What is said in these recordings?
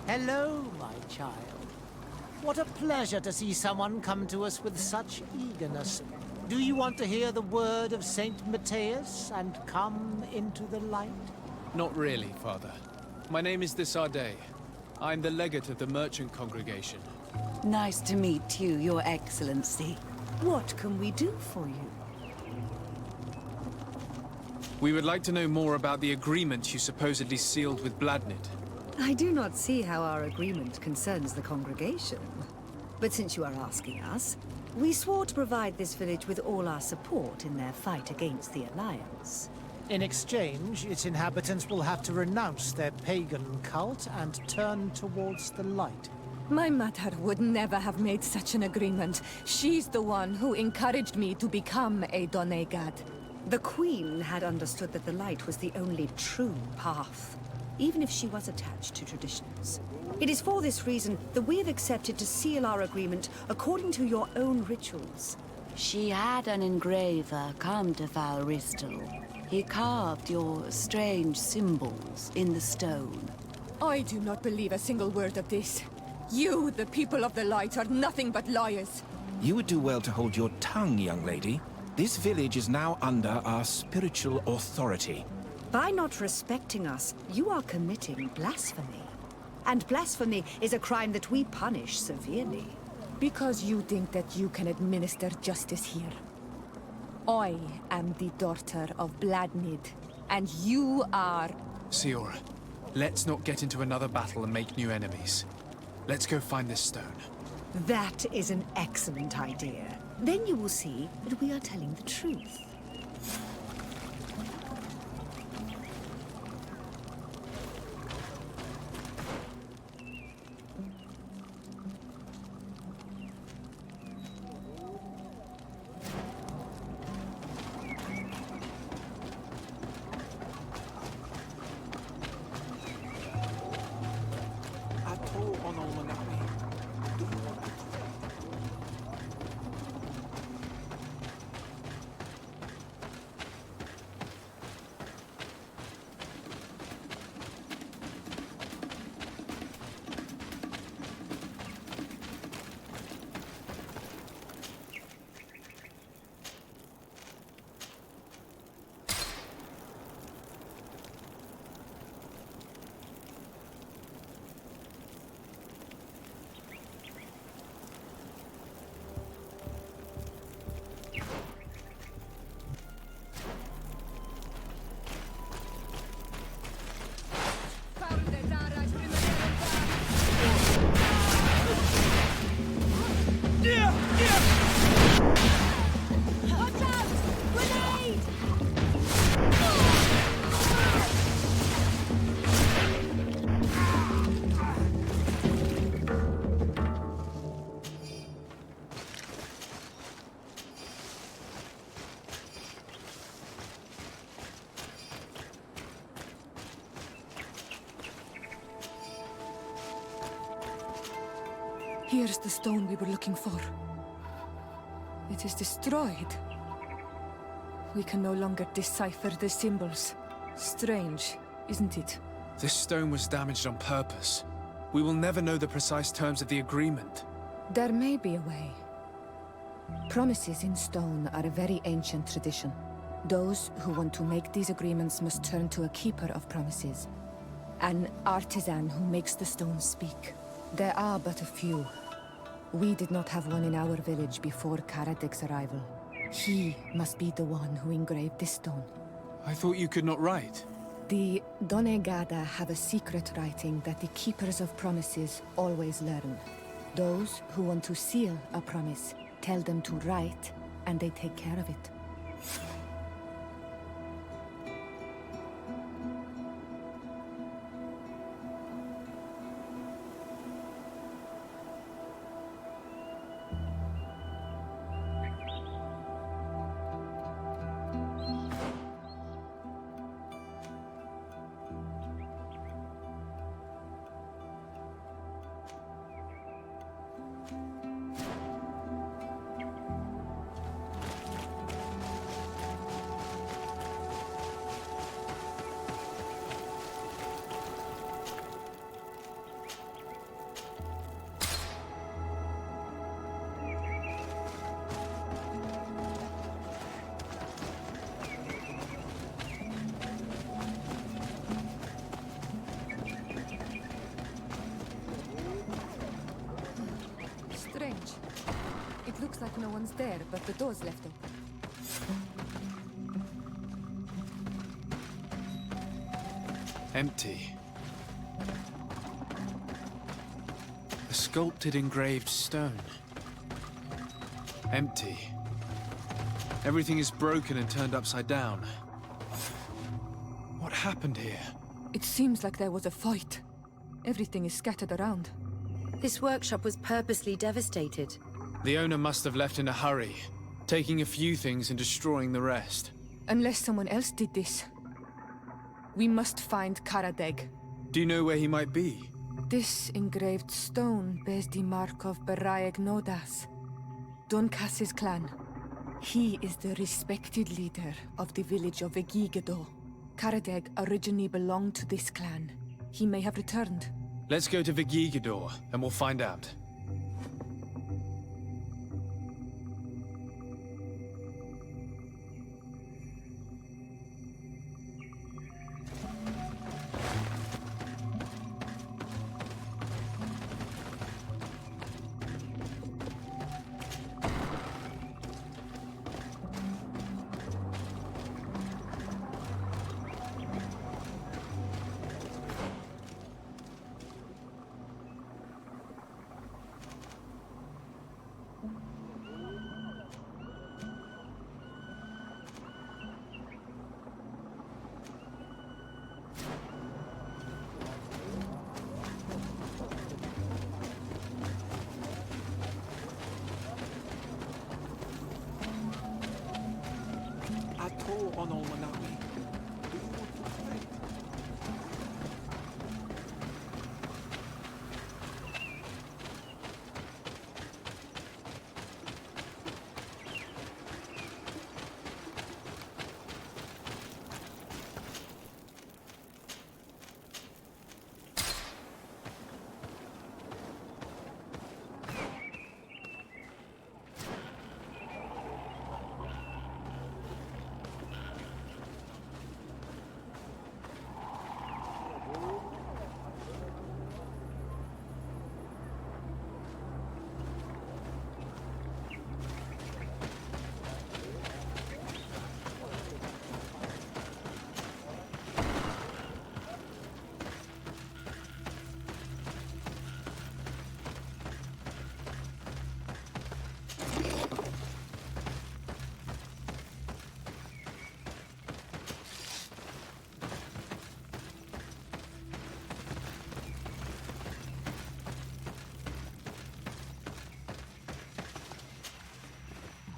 Hello, my child. What a pleasure to see someone come to us with such eagerness. Do you want to hear the word of Saint Matthias and come into the light? Not really, Father. My name is Desardet. I'm the legate of the merchant congregation. Nice to meet you, Your Excellency. What can we do for you? We would like to know more about the agreement you supposedly sealed with Bladnid. I do not see how our agreement concerns the congregation. But since you are asking us, we swore to provide this village with all our support in their fight against the Alliance. In exchange, its inhabitants will have to renounce their pagan cult and turn towards the light. My mother would never have made such an agreement. She's the one who encouraged me to become a Donegad. The Queen had understood that the light was the only true path, even if she was attached to traditions. It is for this reason that we have accepted to seal our agreement according to your own rituals. She had an engraver come to Val Ristal. He carved your strange symbols in the stone. I do not believe a single word of this. You, the people of the light, are nothing but liars. You would do well to hold your tongue, young lady. This village is now under our spiritual authority. By not respecting us, you are committing blasphemy. And blasphemy is a crime that we punish severely. Because you think that you can administer justice here. I am the daughter of Bladnid, and you are... Siora, let's not get into another battle and make new enemies. Let's go find this stone. That is an excellent idea. Then you will see that we are telling the truth. Here's the stone we were looking for. It is destroyed. We can no longer decipher the symbols. Strange, isn't it? This stone was damaged on purpose. We will never know the precise terms of the agreement. There may be a way. Promises in stone are a very ancient tradition. Those who want to make these agreements must turn to a keeper of promises. An artisan who makes the stones speak. There are but a few. We did not have one in our village before Karadek's arrival. He must be the one who engraved this stone. I thought you could not write. The Donegada have a secret writing that the keepers of promises always learn. Those who want to seal a promise tell them to write, and they take care of it. Looks like no one's there, but the door's left open. Empty. A sculpted engraved stone. Empty. Everything is broken and turned upside down. What happened here? It seems like there was a fight. Everything is scattered around. This workshop was purposely devastated. The owner must have left in a hurry, taking a few things and destroying the rest. Unless someone else did this. We must find Karadeg. Do you know where he might be? This engraved stone bears the mark of Baraeg Nodas, Dunkas's clan. He is the respected leader of the village of Vegigado. Karadeg originally belonged to this clan. He may have returned. Let's go to Vigigador, and we'll find out. On Almanawi.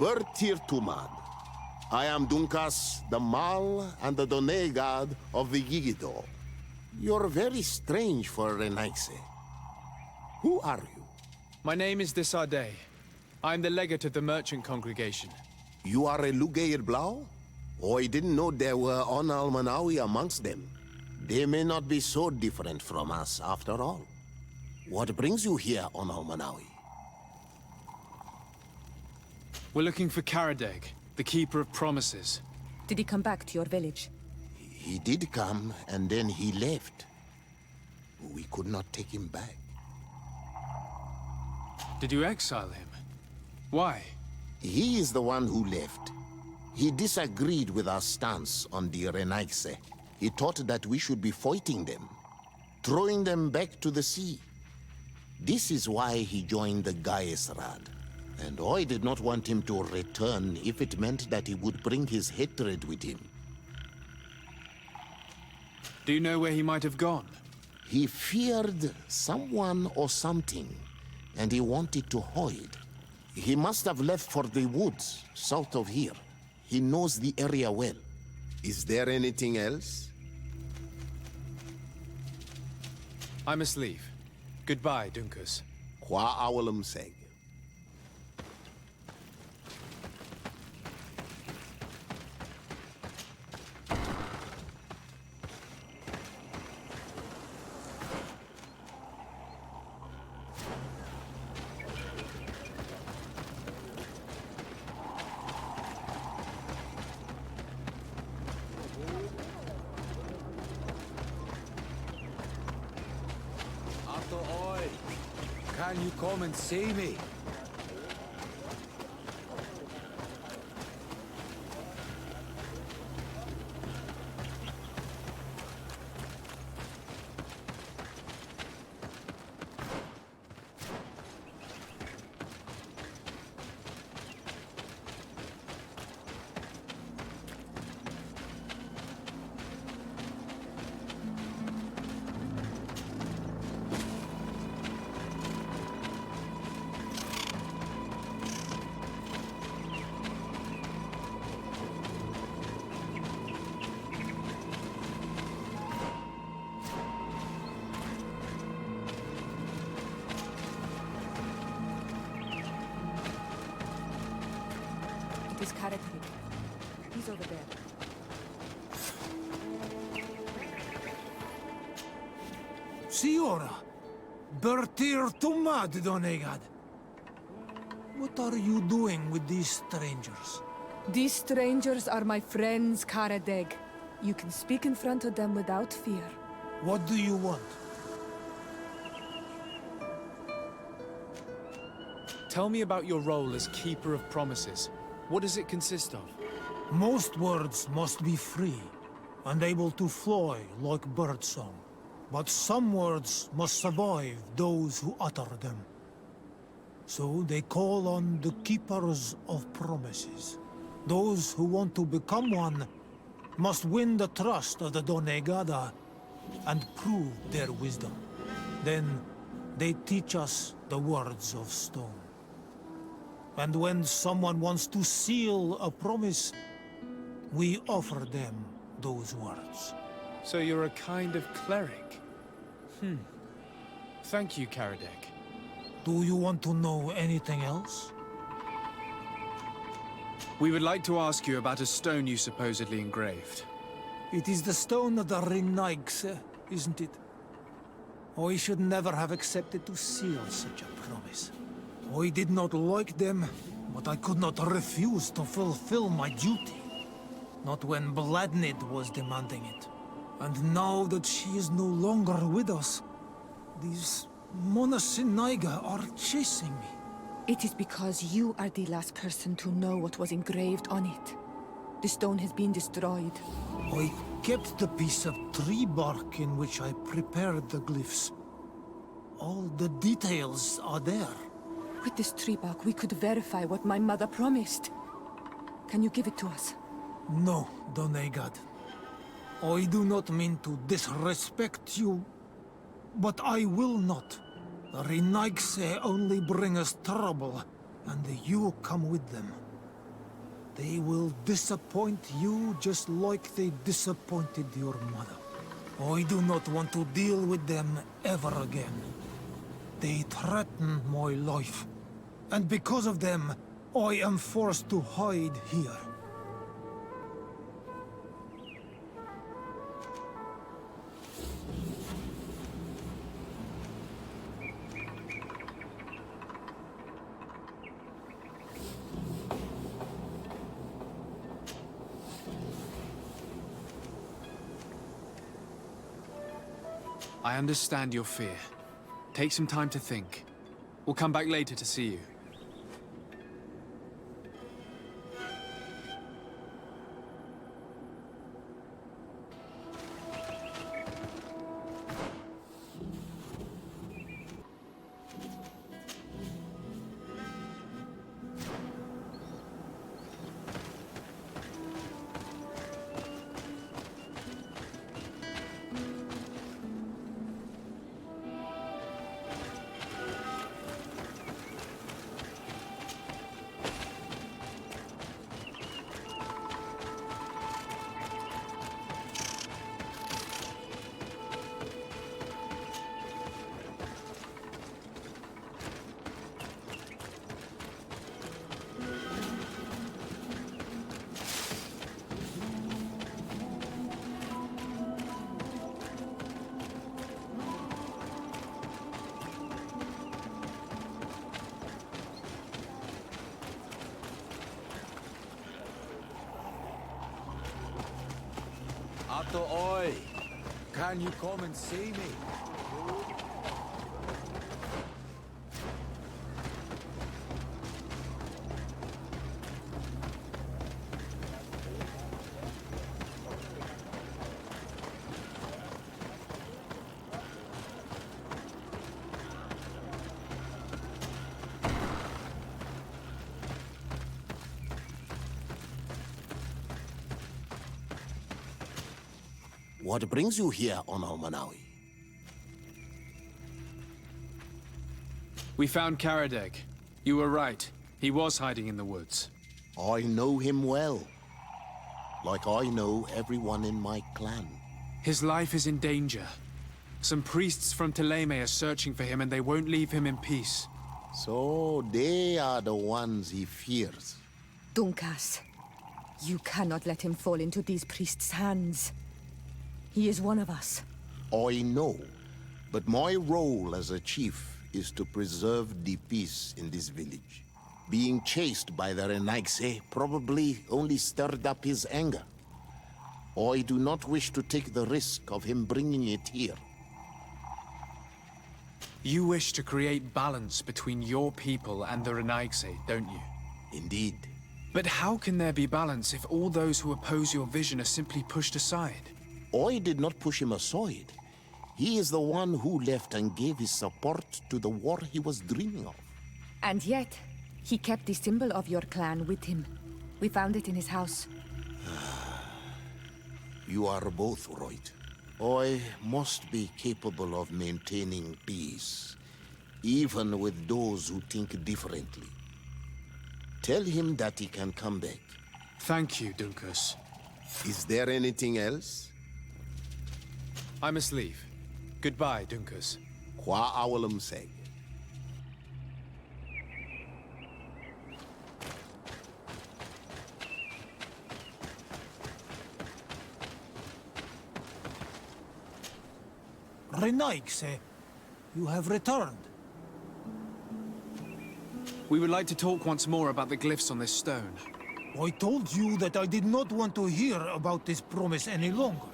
Bertir Tumad. I am Dunkas, the Mal and the Done god of Vigigido. You're very strange for Renaise. Who are you? My name is Desarde. I'm the legate of the merchant congregation. You are a Lugeir Blau? Oh, I didn't know there were on Almanawi amongst them. They may not be so different from us after all. What brings you here on Almanawi? We're looking for Karadeg, the Keeper of Promises. Did he come back to your village? He did come, and then he left. We could not take him back. Did you exile him? Why? He is the one who left. He disagreed with our stance on the Renaise. He thought that we should be fighting them, throwing them back to the sea. This is why he joined the Gaesrad. And I did not want him to return if it meant that he would bring his hatred with him. Do you know where he might have gone? He feared someone or something, and he wanted to hide. He must have left for the woods, south of here. He knows the area well. Is there anything else? I must leave. Goodbye, Dunkus. Qua awalum seg. Can you come and see me? is Karadeg. He's over there. Siora, Bertir Tumad Donegad. What are you doing with these strangers? These strangers are my friends, Karadeg. You can speak in front of them without fear. What do you want? Tell me about your role as Keeper of Promises. What does it consist of? Most words must be free, and able to fly like birdsong. But some words must survive those who utter them. So they call on the Keepers of Promises. Those who want to become one must win the trust of the Donegada and prove their wisdom. Then they teach us the words of stone. And when someone wants to seal a promise, we offer them those words. So you're a kind of cleric? Thank you, Karadeg. Do you want to know anything else? We would like to ask you about a stone you supposedly engraved. It is the stone of the Renaigse, isn't it? I should never have accepted to seal such a promise. I did not like them, but I could not refuse to fulfill my duty. Not when Bladnid was demanding it. And now that she is no longer with us, these Monasinaiga are chasing me. It is because you are the last person to know what was engraved on it. The stone has been destroyed. I kept the piece of tree bark in which I prepared the glyphs. All the details are there. With this tree bark, we could verify what my mother promised. Can you give it to us? No, Donegad. I do not mean to disrespect you, but I will not. The Renaigse only bring us trouble, and you come with them. They will disappoint you just like they disappointed your mother. I do not want to deal with them ever again. They threaten my life, and because of them, I am forced to hide here. I understand your fear. Take some time to think. We'll come back later to see you. Ato oi! Can you come and see me? What brings you here on Almanawi? We found Karadeg. You were right. He was hiding in the woods. I know him well. Like I know everyone in my clan. His life is in danger. Some priests from Teleme are searching for him and they won't leave him in peace. So they are the ones he fears. Dunkas. You cannot let him fall into these priests' hands. He is one of us. I know, but my role as a chief is to preserve the peace in this village. Being chased by the Renaigse probably only stirred up his anger. I do not wish to take the risk of him bringing it here. You wish to create balance between your people and the Renaigse, don't you? Indeed. But how can there be balance if all those who oppose your vision are simply pushed aside? I did not push him aside. He is the one who left and gave his support to the war he was dreaming of. And yet, he kept the symbol of your clan with him. We found it in his house. You are both right. I must be capable of maintaining peace, even with those who think differently. Tell him that he can come back. Thank you, Dunkus. Is there anything else? I must leave. Goodbye, Dunkus. Qua awalum seg. Renaigse, you have returned. We would like to talk once more about the glyphs on this stone. I told you that I did not want to hear about this promise any longer.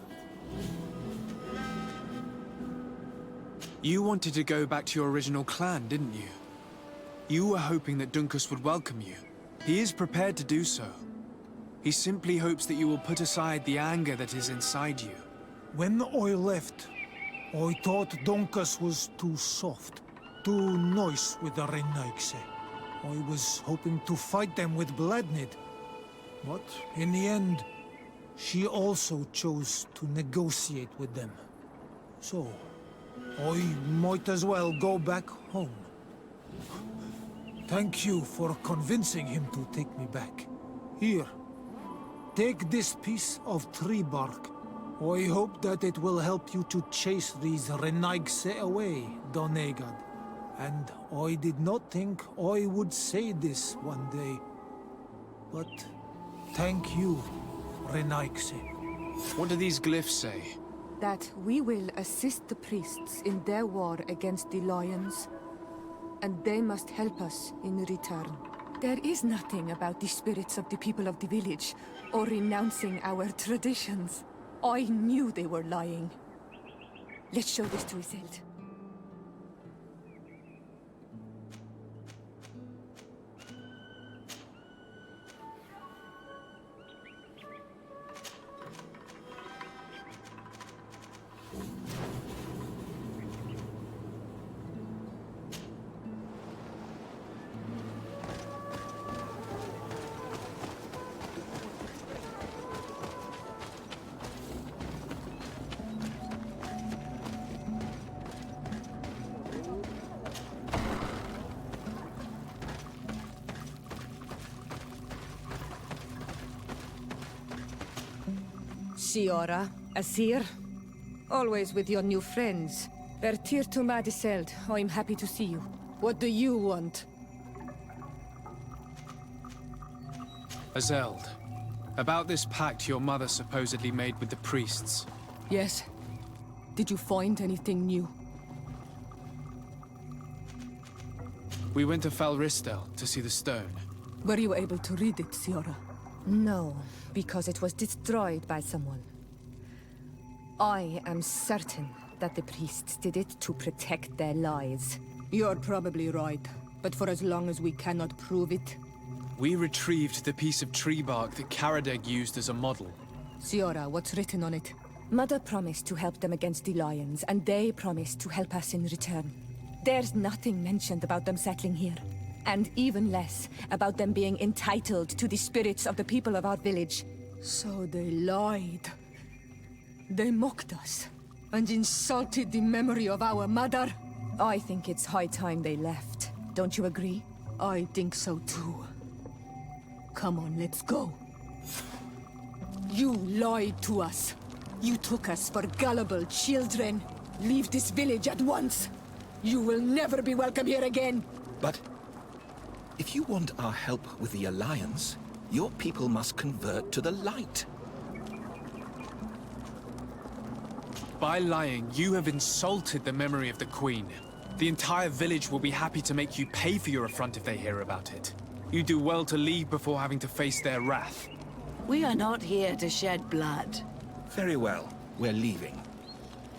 You wanted to go back to your original clan, didn't you? You were hoping that Dunkus would welcome you. He is prepared to do so. He simply hopes that you will put aside the anger that is inside you. When I left, I thought Dunkus was too soft, too nice with the Renaigse. I was hoping to fight them with Bladnid. But in the end, she also chose to negotiate with them. So, I might as well go back home. Thank you for convincing him to take me back. Here, take this piece of tree bark. I hope that it will help you to chase these Renaigse away, Donegad. And I did not think I would say this one day. But thank you, Renaigse. What do these glyphs say? That we will assist the priests in their war against the lions, and they must help us in return. There is nothing about the spirits of the people of the village, or renouncing our traditions. I knew they were lying. Let's show this to Iselt. Siora, Asir, always with your new friends. Bertir to Madiseld, I'm happy to see you. What do you want? Azeld, about this pact your mother supposedly made with the priests. Yes. Did you find anything new? We went to Falristel to see the stone. Were you able to read it, Siora? No, because it was destroyed by someone. I am certain that the priests did it to protect their lies. You're probably right, but for as long as we cannot prove it... We retrieved the piece of tree bark that Karadeg used as a model. Siora, what's written on it? Mother promised to help them against the lions, and they promised to help us in return. There's nothing mentioned about them settling here. And even less about them being entitled to the spirits of the people of our village. So they lied. They mocked us, and insulted the memory of our mother. I think it's high time they left. Don't you agree? I think so too. Come on, let's go. You lied to us. You took us for gullible children. Leave this village at once. You will never be welcome here again. But if you want our help with the Alliance, Your people must convert to the light. By lying, you have insulted the memory of the Queen. The entire village will be happy to make you pay for your affront if they hear about it. You do well to leave before having to face their wrath. We are not here to shed blood. Very well, we're leaving.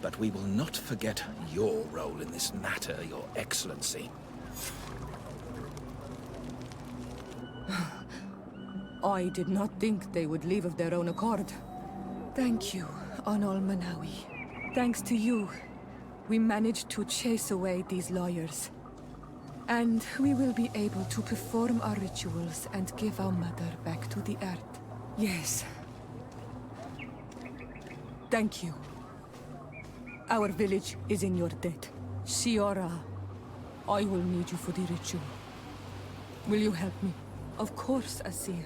But we will not forget your role in this matter, Your Excellency. I did not think they would leave of their own accord. Thank you, Onol Manawi. Thanks to you, we managed to chase away these lawyers. And we will be able to perform our rituals and give our mother back to the earth. Yes. Thank you. Our village is in your debt. Shiora, I will need you for the ritual. Will you help me? Of course, Asir.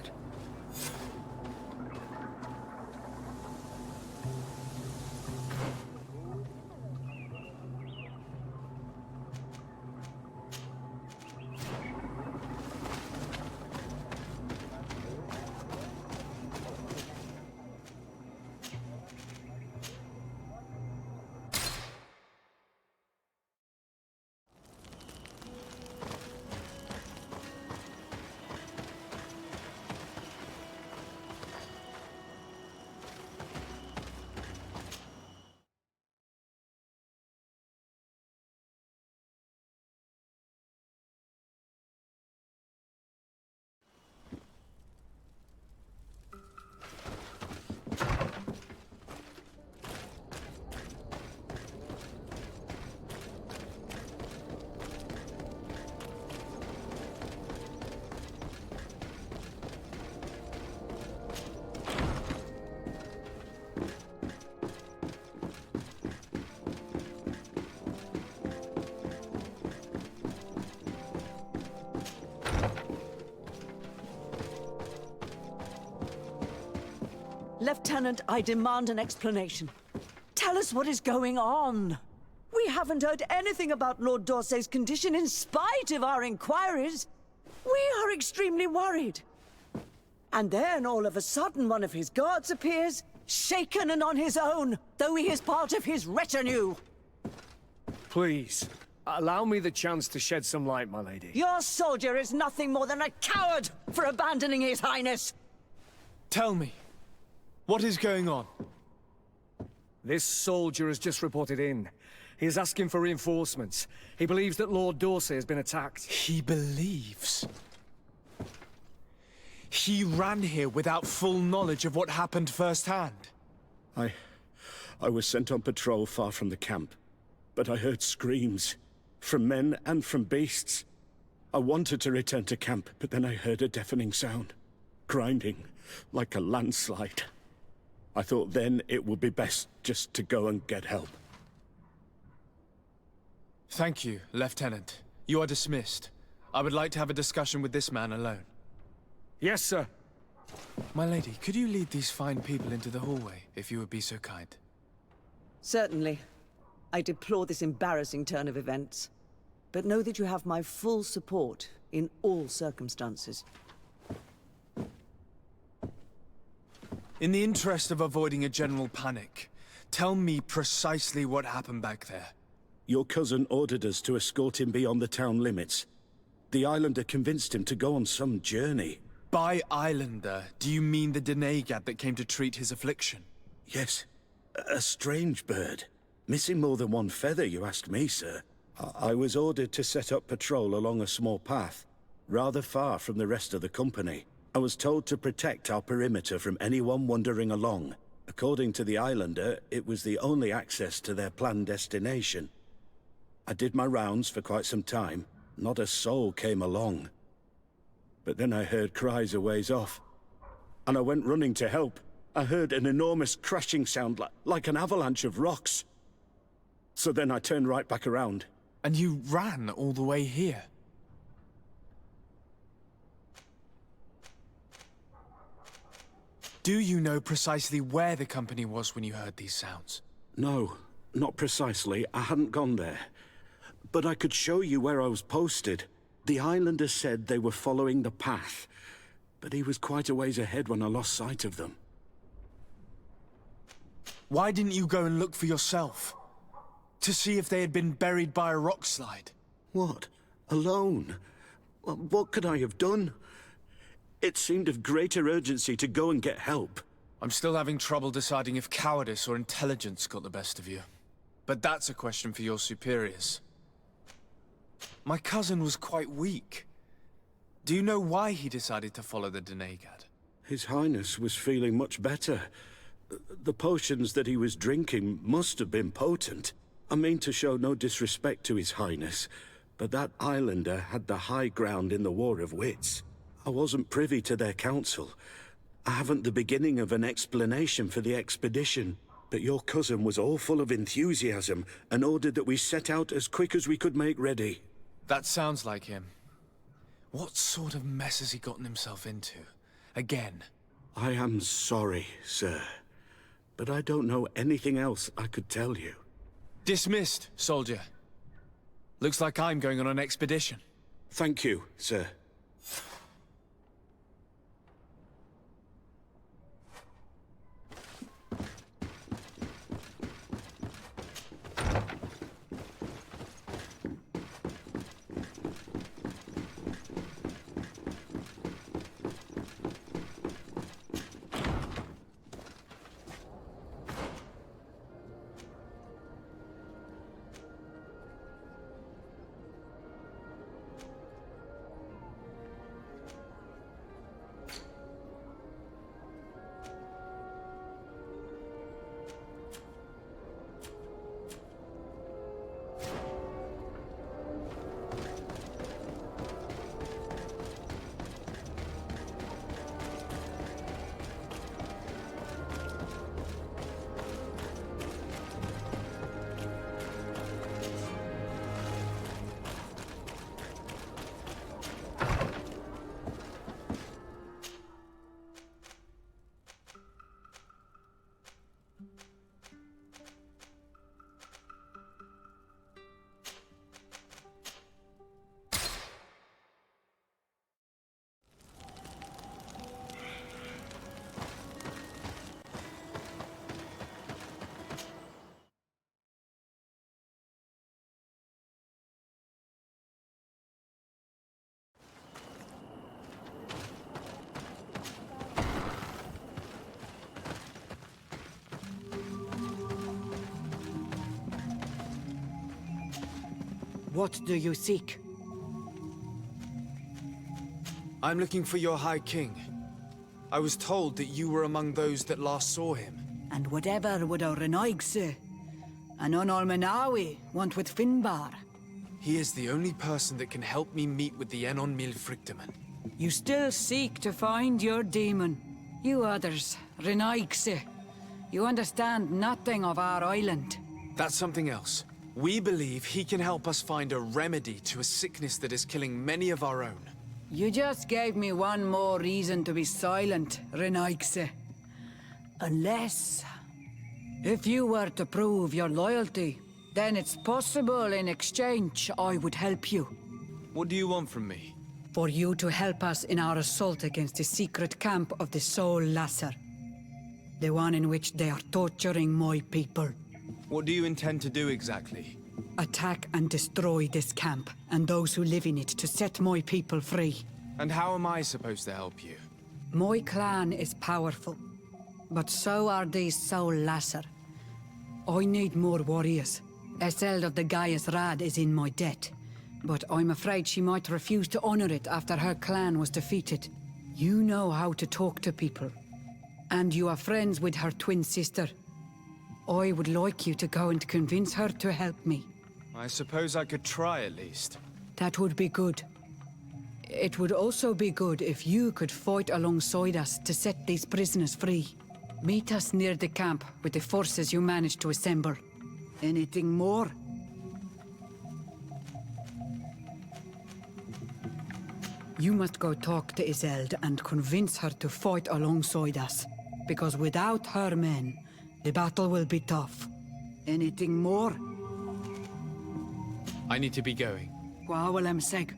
Lieutenant, I demand an explanation. Tell us what is going on. We haven't heard anything about Lord Dorsey's condition in spite of our inquiries. We are extremely worried. And then all of a sudden one of his guards appears, shaken and on his own, though he is part of his retinue. Please, allow me the chance to shed some light, my lady. Your soldier is nothing more than a coward for abandoning his highness. Tell me, what is going on? This soldier has just reported in. He is asking for reinforcements. He believes that Lord Dorsey has been attacked. He believes? He ran here without full knowledge of what happened firsthand. I was sent on patrol far from the camp, but I heard screams, from men and from beasts. I wanted to return to camp, but then I heard a deafening sound, grinding, like a landslide. I thought then it would be best just to go and get help. Thank you, Lieutenant. You are dismissed. I would like to have a discussion with this man alone. Yes, sir. My lady, could you lead these fine people into the hallway, if you would be so kind? Certainly. I deplore this embarrassing turn of events. But know that you have my full support in all circumstances. In the interest of avoiding a general panic, tell me precisely what happened back there. Your cousin ordered us to escort him beyond the town limits. The Islander convinced him to go on some journey. By Islander, do you mean the Denegad that came to treat his affliction? Yes. A strange bird. Missing more than one feather, you ask me, sir. I was ordered to set up patrol along a small path, rather far from the rest of the company. I was told to protect our perimeter from anyone wandering along. According to the Islander, it was the only access to their planned destination. I did my rounds for quite some time. Not a soul came along. But then I heard cries a ways off, and I went running to help. I heard an enormous crashing sound like an avalanche of rocks. So then I turned right back around. And you ran all the way here? Do you know precisely where the company was when you heard these sounds? No, not precisely. I hadn't gone there. But I could show you where I was posted. The Islanders said they were following the path. but he was quite a ways ahead when I lost sight of them. Why didn't you go and look for yourself? To see if they had been buried by a rock slide? What? Alone? What could I have done? It seemed of greater urgency to go and get help. I'm still having trouble deciding if cowardice or intelligence got the best of you. But that's a question for your superiors. My cousin was quite weak. Do you know why he decided to follow the Denegad? His Highness was feeling much better. The potions that he was drinking must have been potent. I mean to show no disrespect to His Highness, but that islander had the high ground in the War of Wits. I wasn't privy to their counsel. I haven't the beginning of an explanation for the expedition, but your cousin was all full of enthusiasm and ordered that we set out as quick as we could make ready. That sounds like him. What sort of mess has he gotten himself into? Again? I am sorry, sir, but I don't know anything else I could tell you. Dismissed, soldier. Looks like I'm going on an expedition. Thank you, sir. What do you seek? I'm looking for your High King. I was told that you were among those that last saw him. And whatever would our Renaigse, and on Almenawi want with Finbar? He is the only person that can help me meet with the Enon Mil Frictamen. You still seek to find your demon. You others, Renaigse, you understand nothing of our island. That's something else. We believe he can help us find a remedy to a sickness that is killing many of our own. You just gave me one more reason to be silent, Renaigse. Unless... if you were to prove your loyalty, then it's possible in exchange I would help you. What do you want from me? For you to help us in our assault against the secret camp of the Soul Lasser. The one in which they are torturing my people. What do you intend to do exactly? Attack and destroy this camp, and those who live in it, to set my people free. And how am I supposed to help you? My clan is powerful, but so are these Soul Lasser. I need more warriors. Eseld of the Gaius Rad is in my debt, but I'm afraid she might refuse to honor it after her clan was defeated. You know how to talk to people, and you are friends with her twin sister. I would like you to go and convince her to help me. I suppose I could try at least. That would be good. It would also be good if you could fight alongside us to set these prisoners free. Meet us near the camp with the forces you managed to assemble. Anything more? You must go talk to Iseld and convince her to fight alongside us. Because without her men, the battle will be tough. Anything more? I need to be going. Wow, well, I'm sick.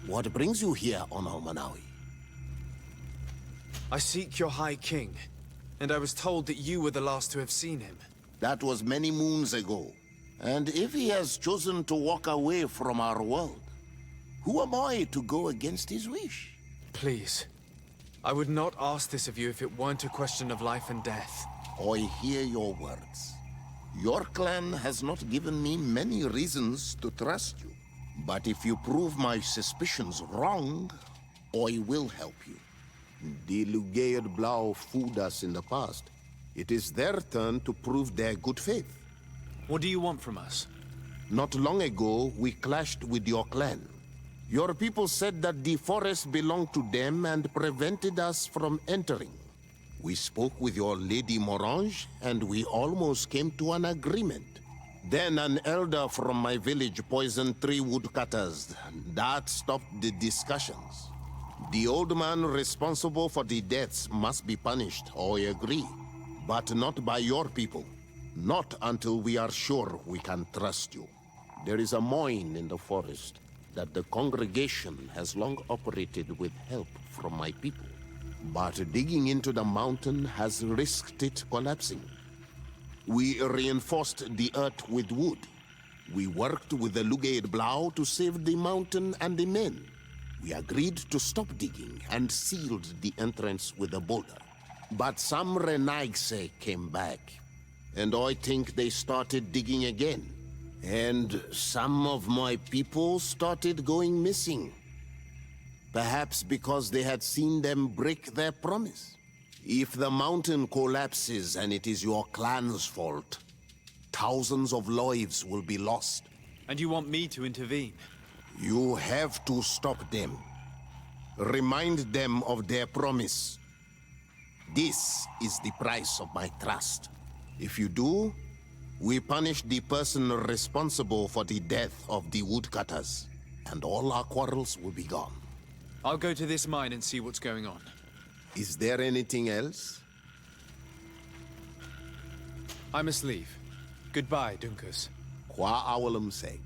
What brings you here on Almanawi? I seek your High King, and I was told that you were the last to have seen him. That was many moons ago. And if he has chosen to walk away from our world, who am I to go against his wish? Please. I would not ask this of you if it weren't a question of life and death. I hear your words. Your clan has not given me many reasons to trust you. But if you prove my suspicions wrong, I will help you. The Lugaid Blau fooled us in the past. It is their turn to prove their good faith. What do you want from us? Not long ago, we clashed with your clan. Your people said that the forest belonged to them and prevented us from entering. We spoke with your Lady Morange, and we almost came to an agreement. Then an elder from my village poisoned 3 woodcutters. That stopped the discussions. The old man responsible for the deaths must be punished, I agree. But not by your people. Not until we are sure we can trust you. There is a mine in the forest that the congregation has long operated with help from my people. But digging into the mountain has risked it collapsing. We reinforced the earth with wood. We worked with the Lugaid Blau to save the mountain and the men. We agreed to stop digging and sealed the entrance with a boulder. But some Renaigse came back, and I think they started digging again. And some of my people started going missing. Perhaps because they had seen them break their promise. If the mountain collapses and it is your clan's fault, thousands of lives will be lost. And you want me to intervene? You have to stop them. Remind them of their promise. This is the price of my trust. If you do, we punish the person responsible for the death of the woodcutters, and all our quarrels will be gone. I'll go to this mine and see what's going on. Is there anything else? I must leave. Goodbye, Dunkus. Qua awalum seg.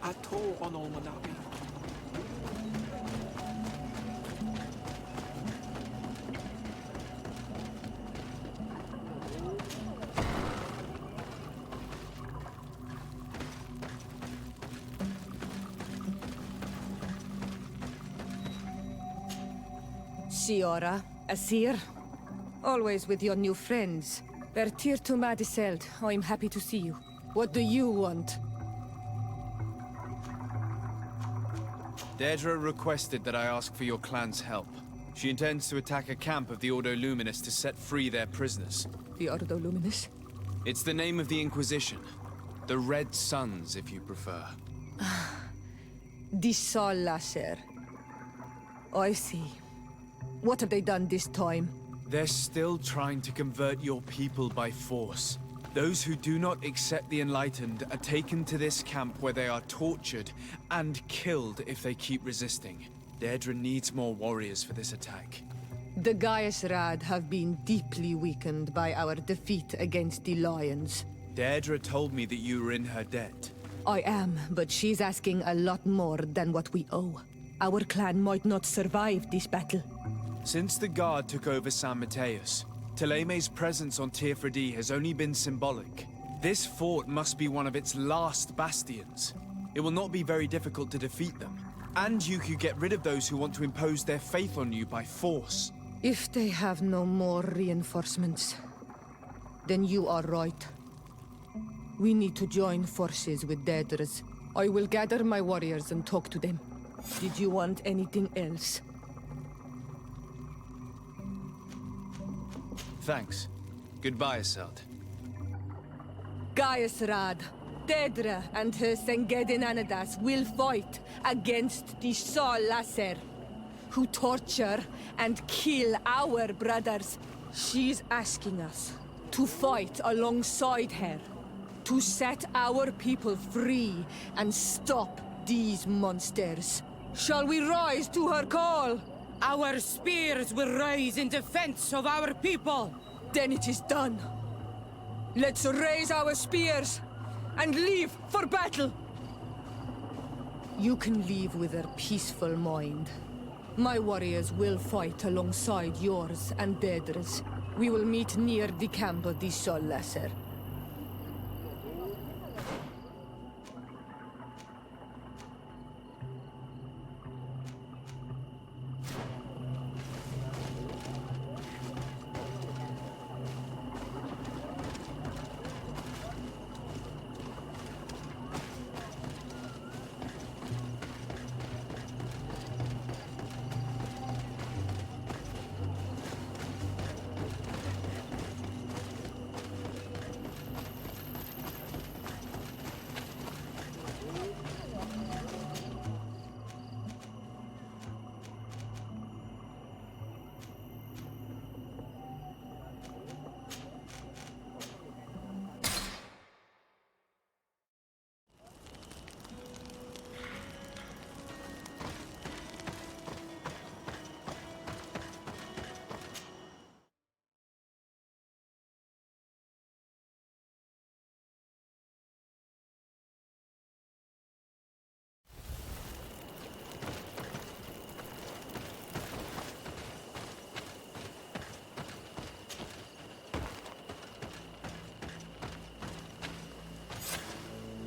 Ato on Almanawi. Siora, Asir. Always with your new friends. Bertir to Madiseld, I'm happy to see you. What do you want? Deirdre requested that I ask for your clan's help. She intends to attack a camp of the Ordo Luminous to set free their prisoners. The Ordo Luminous? It's the name of the Inquisition. The Red Suns, if you prefer. The Sol Lasser. I see. What have they done this time? They're still trying to convert your people by force. Those who do not accept the Enlightened are taken to this camp where they are tortured and killed if they keep resisting. Deirdre needs more warriors for this attack. The Gaius Rad have been deeply weakened by our defeat against the Lions. Deirdre told me that you were in her debt. I am, but she's asking a lot more than what we owe. Our clan might not survive this battle. Since the Guard took over San Mateus, Teleme's presence on Tirfredi has only been symbolic. This fort must be one of its last bastions. It will not be very difficult to defeat them. And you could get rid of those who want to impose their faith on you by force. If they have no more reinforcements, then you are right. We need to join forces with Daedras. I will gather my warriors and talk to them. Did you want anything else? Thanks. Goodbye, Aseld. Gaius Rad, Daedra and her Sengedin Anadas will fight against the Sol Lasser, who torture and kill our brothers. She's asking us to fight alongside her, to set our people free and stop these monsters. Shall we rise to her call? Our spears will rise in defense of our people. Then it is done. Let's raise our spears and leave for battle. You can leave with a peaceful mind. My warriors will fight alongside yours and Daedra's. We will meet near the camp of the Sol Lasser.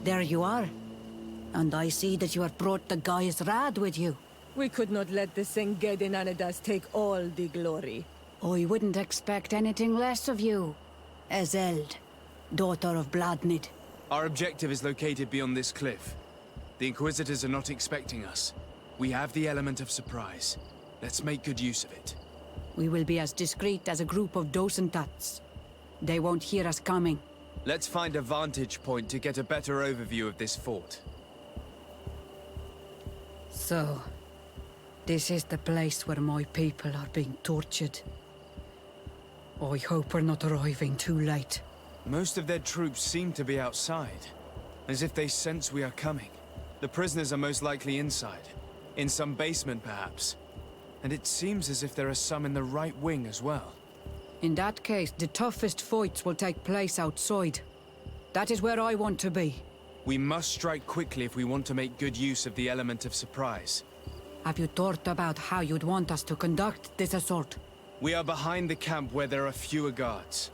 There you are. And I see that you have brought the Gaius Rad with you. We could not let the Sengedin Anadas take all the glory. I wouldn't expect anything less of you. Ezeld, daughter of Bladnid. Our objective is located beyond this cliff. The Inquisitors are not expecting us. We have the element of surprise. Let's make good use of it. We will be as discreet as a group of Dosentats. They won't hear us coming. Let's find a vantage point to get a better overview of this fort. So, this is the place where my people are being tortured. I hope we're not arriving too late. Most of their troops seem to be outside, as if they sense we are coming. The prisoners are most likely inside, in some basement perhaps. And it seems as if there are some in the right wing as well. In that case, the toughest fights will take place outside. That is where I want to be. We must strike quickly if we want to make good use of the element of surprise. Have you thought about how you'd want us to conduct this assault? We are behind the camp where there are fewer guards.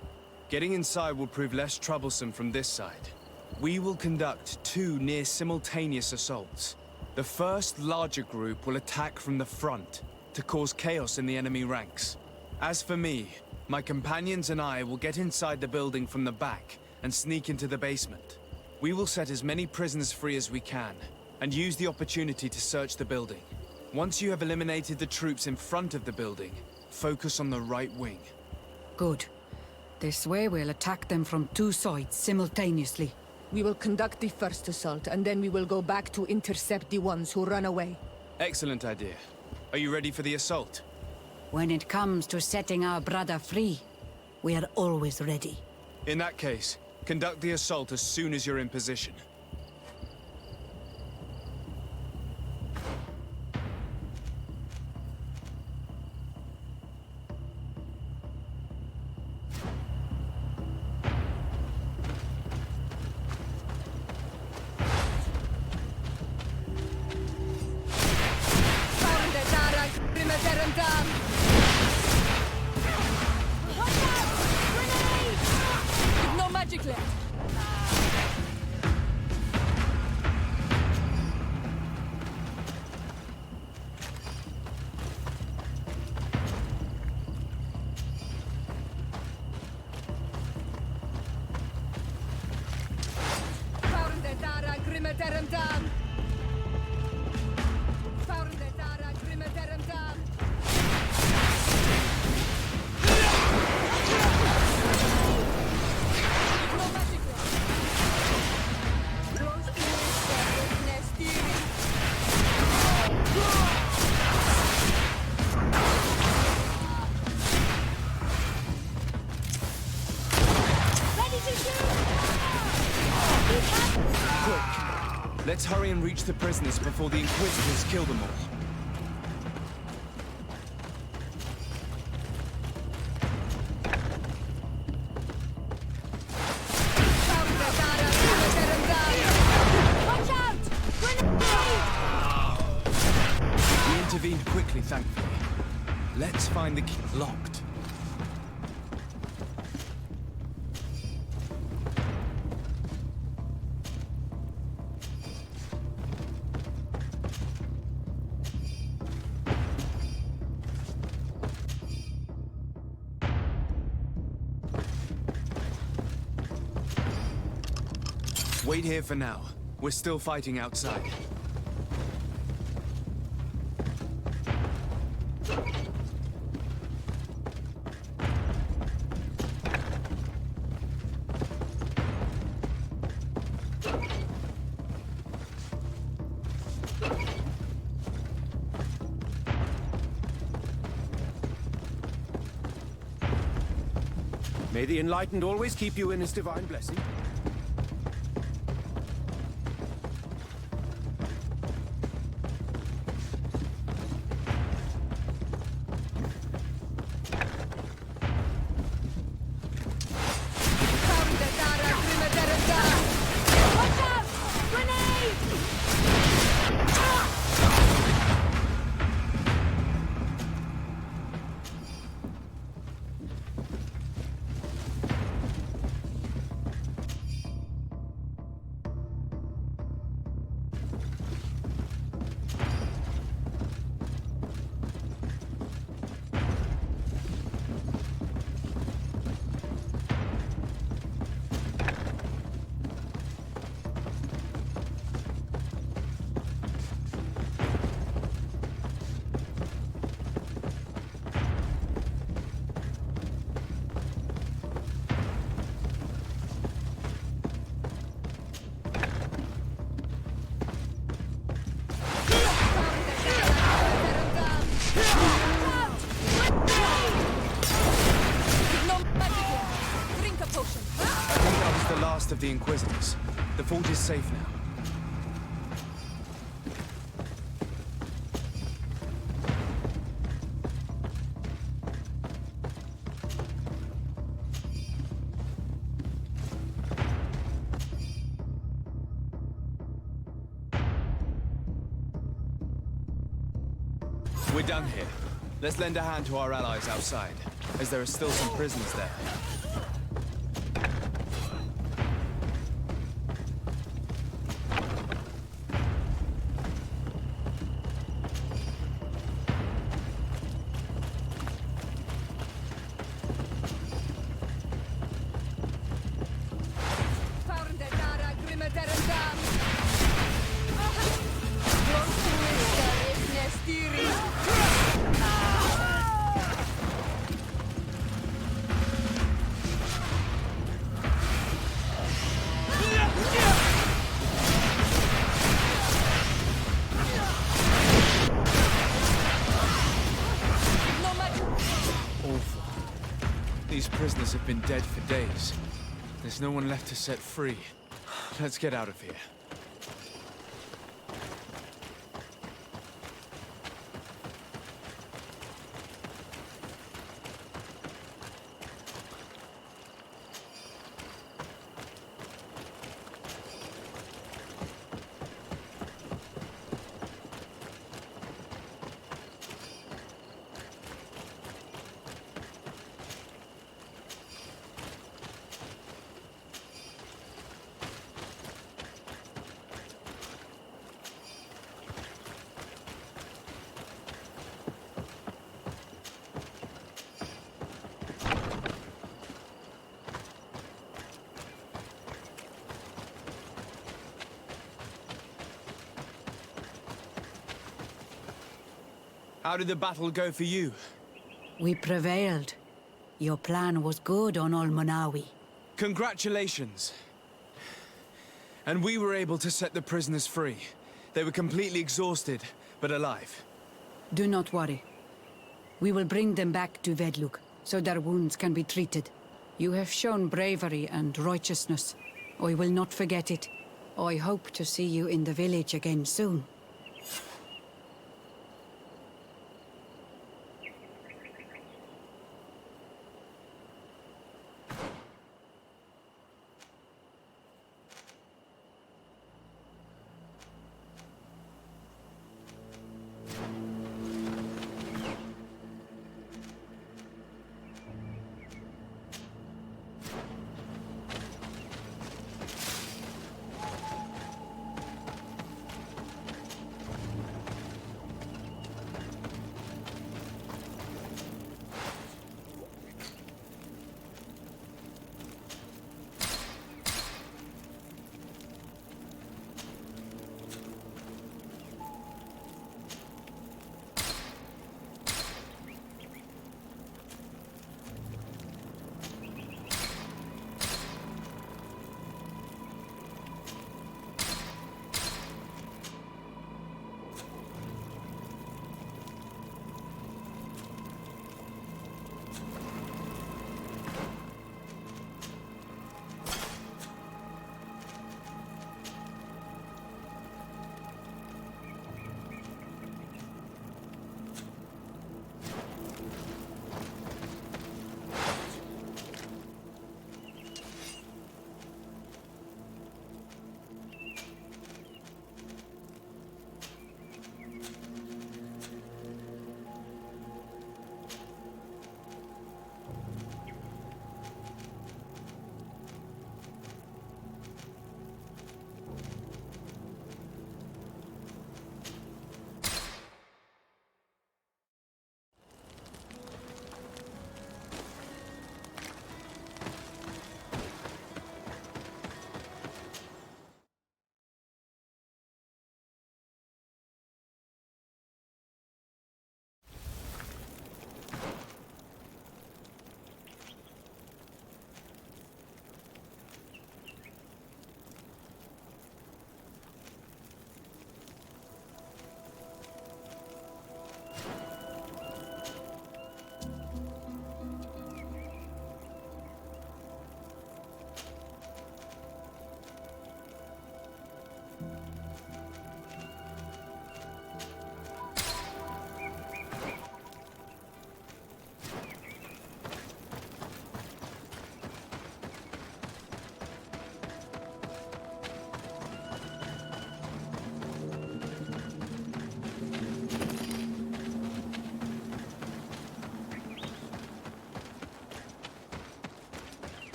Getting inside will prove less troublesome from this side. We will conduct two near-simultaneous assaults. The first larger group will attack from the front, to cause chaos in the enemy ranks. As for me, my companions and I will get inside the building from the back and sneak into the basement. We will set as many prisoners free as we can, and use the opportunity to search the building. Once you have eliminated the troops in front of the building, focus on the right wing. Good. This way we'll attack them from two sides simultaneously. We will conduct the first assault, and then we will go back to intercept the ones who run away. Excellent idea. Are you ready for the assault? When it comes to setting our brother free, we are always ready. In that case, conduct the assault as soon as you're in position. No magic left. Let's hurry and reach the prisoners before the Inquisitors kill them all. Watch out! We intervened quickly, thankfully. Let's find the key. Locked. Wait here for now. We're still fighting outside. May the Enlightened always keep you in his divine blessing. Of the Inquisitors. The fort is safe now. We're done here. Let's lend a hand to our allies outside, as there are still some prisoners there. these prisoners have been dead for days. There's no one left to set free. Let's get out of here. How did the battle go for you? We prevailed. Your plan was good on Olmonawi. Congratulations. And we were able to set the prisoners free. They were completely exhausted, but alive. Do not worry. We will bring them back to Vedlug, so their wounds can be treated. You have shown bravery and righteousness. I will not forget it. I hope to see you in the village again soon.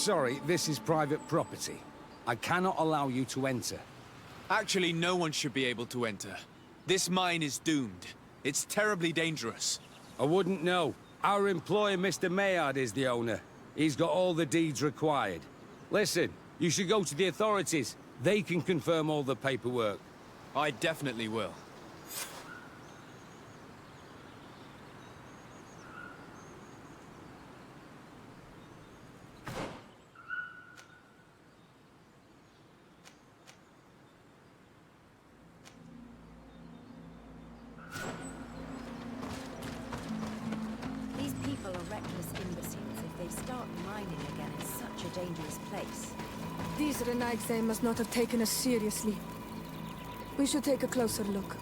sorry, this is private property. I cannot allow you to enter. Actually, no one should be able to enter. This mine is doomed. It's terribly dangerous. I wouldn't know. Our employer, Mr. Maillard, is the owner. He's got all the deeds required. Listen, you should go to the authorities. They can confirm all the paperwork. I definitely will. These people are reckless imbeciles if they start mining again in such a dangerous place. These Renaigse must not have taken us seriously. We should take a closer look.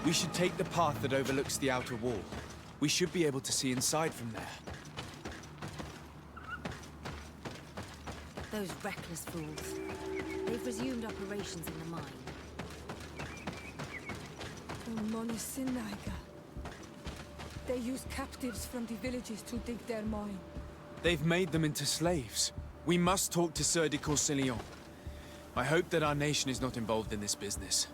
We should take the path that overlooks the outer wall. We should be able to see inside from there. Those reckless fools. They've resumed operations in the mine. They use captives from the villages to dig their mine. They've made them into slaves. We must talk to Sir de Corsillon. I hope that our nation is not involved in this business.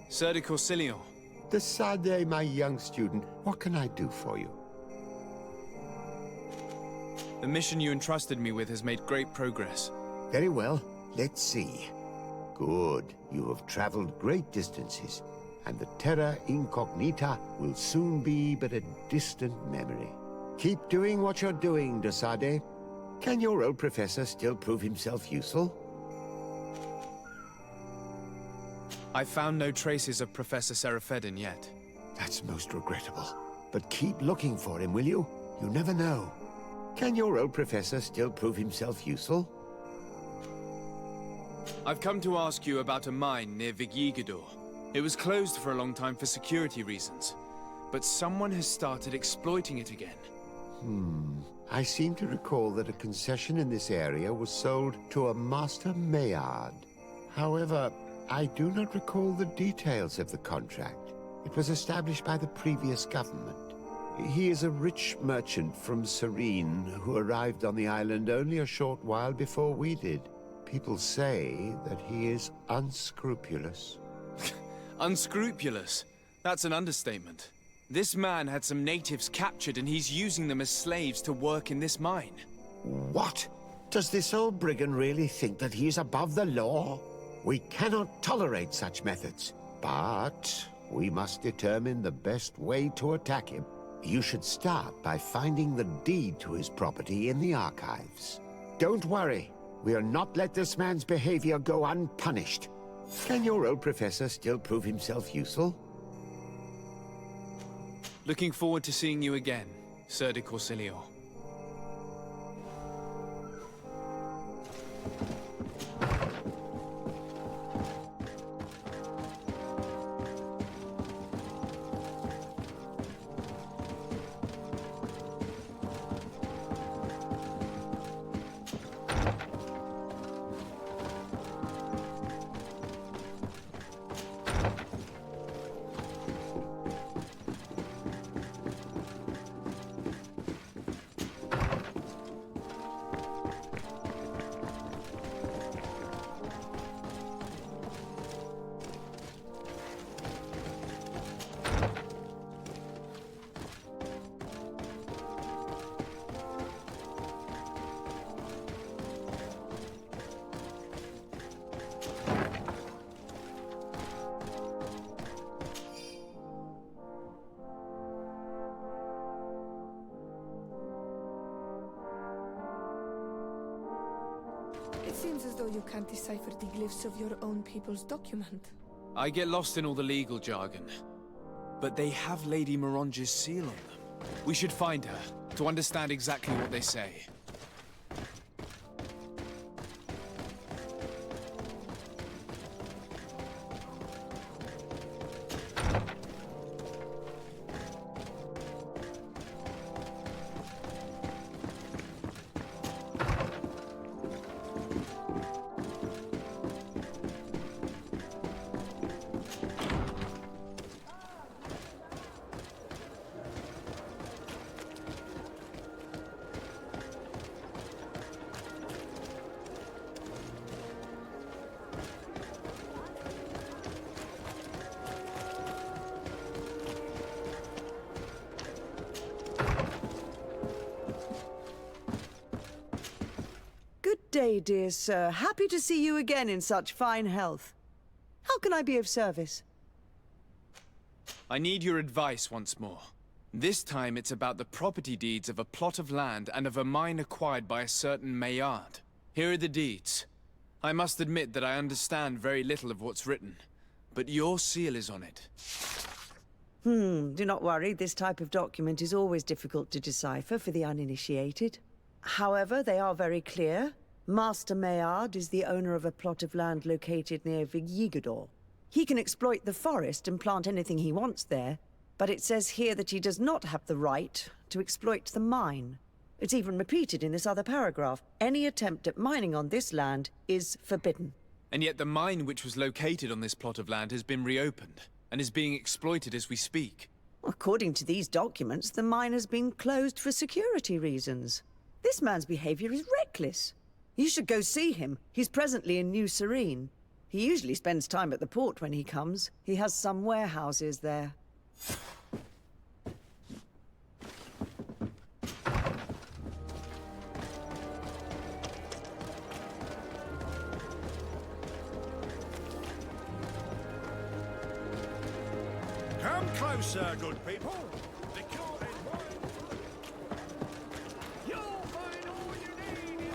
Sir de Corsillon. Desade, my young student, what can I do for you? The mission you entrusted me with has made great progress. Very well. Let's see. Good. You have traveled great distances, and the Terra Incognita will soon be but a distant memory. Keep doing what you're doing, Desade. Can your old professor still prove himself useful? I've found no traces of Professor Seraphedin yet. That's most regrettable. But keep looking for him, will you? You never know. Can your old professor still prove himself useful? I've come to ask you about a mine near Vigigidor. It was closed for a long time for security reasons, but someone has started exploiting it again. I seem to recall that a concession in this area was sold to a Master Maillard. However, I do not recall the details of the contract. It was established by the previous government. He is a rich merchant from Serene who arrived on the island only a short while before we did. People say that he is unscrupulous. Unscrupulous? That's an understatement. This man had some natives captured and he's using them as slaves to work in this mine. What? Does this old brigand really think that he is above the law? We cannot tolerate such methods, but we must determine the best way to attack him. You should start by finding the deed to his property in the archives. Don't worry. We'll not let this man's behavior go unpunished. Can your old professor still prove himself useful? Looking forward to seeing you again, Sir de Corsilio. It seems as though you can't decipher the glyphs of your own people's document. I get lost in all the legal jargon. But they have Lady Moronge's seal on them. We should find her, to understand exactly what they say. Good day, dear sir. Happy to see you again in such fine health. How can I be of service? I need your advice once more. This time it's about the property deeds of a plot of land and of a mine acquired by a certain Maillard. Here are the deeds. I must admit that I understand very little of what's written, but your seal is on it. Do not worry. This type of document is always difficult to decipher for the uninitiated. However, they are very clear. Master Maillard is the owner of a plot of land located near Vigigador. He can exploit the forest and plant anything he wants there, but it says here that he does not have the right to exploit the mine. It's even repeated in this other paragraph. Any attempt at mining on this land is forbidden. And yet the mine which was located on this plot of land has been reopened, and is being exploited as we speak. According to these documents, the mine has been closed for security reasons. This man's behavior is reckless. You should go see him. He's presently in New Serene. He usually spends time at the port when he comes. He has some warehouses there. Come closer, good people. The cure is wine. You'll find all you need here.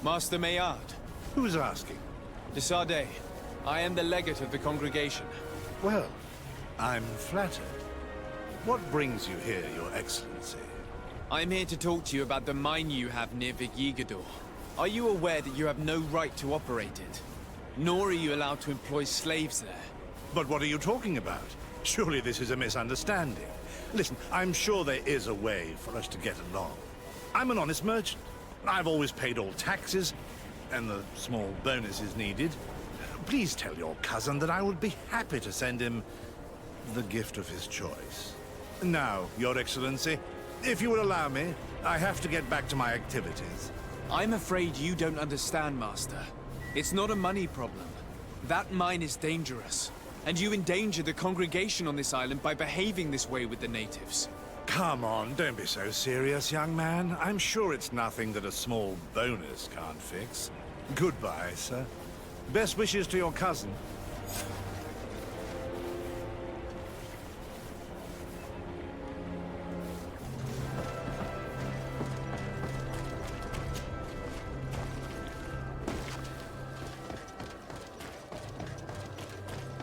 Master Maillard. Who's asking? De Sardet. I am the legate of the congregation. Well, I'm flattered. What brings you here, Your Excellency? I'm here to talk to you about the mine you have near Vigigador. Are you aware that you have no right to operate it? Nor are you allowed to employ slaves there. But what are you talking about? Surely this is a misunderstanding. Listen, I'm sure there is a way for us to get along. I'm an honest merchant. I've always paid all taxes, and the small bonuses needed. Please tell your cousin that I would be happy to send him the gift of his choice. Now, Your Excellency, if you would allow me, I have to get back to my activities. I'm afraid you don't understand, Master. It's not a money problem. That mine is dangerous, and you endanger the congregation on this island by behaving this way with the natives. Come on, don't be so serious, young man. I'm sure it's nothing that a small bonus can't fix. Goodbye, sir. Best wishes to your cousin.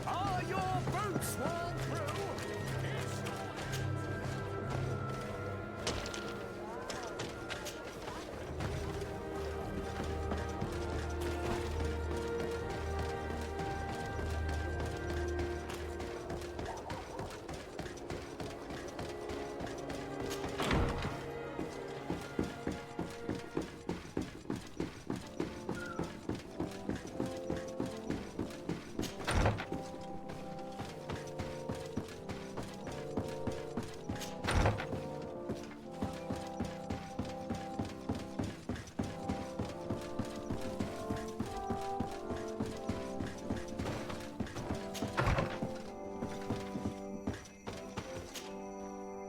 Are your boots worn through?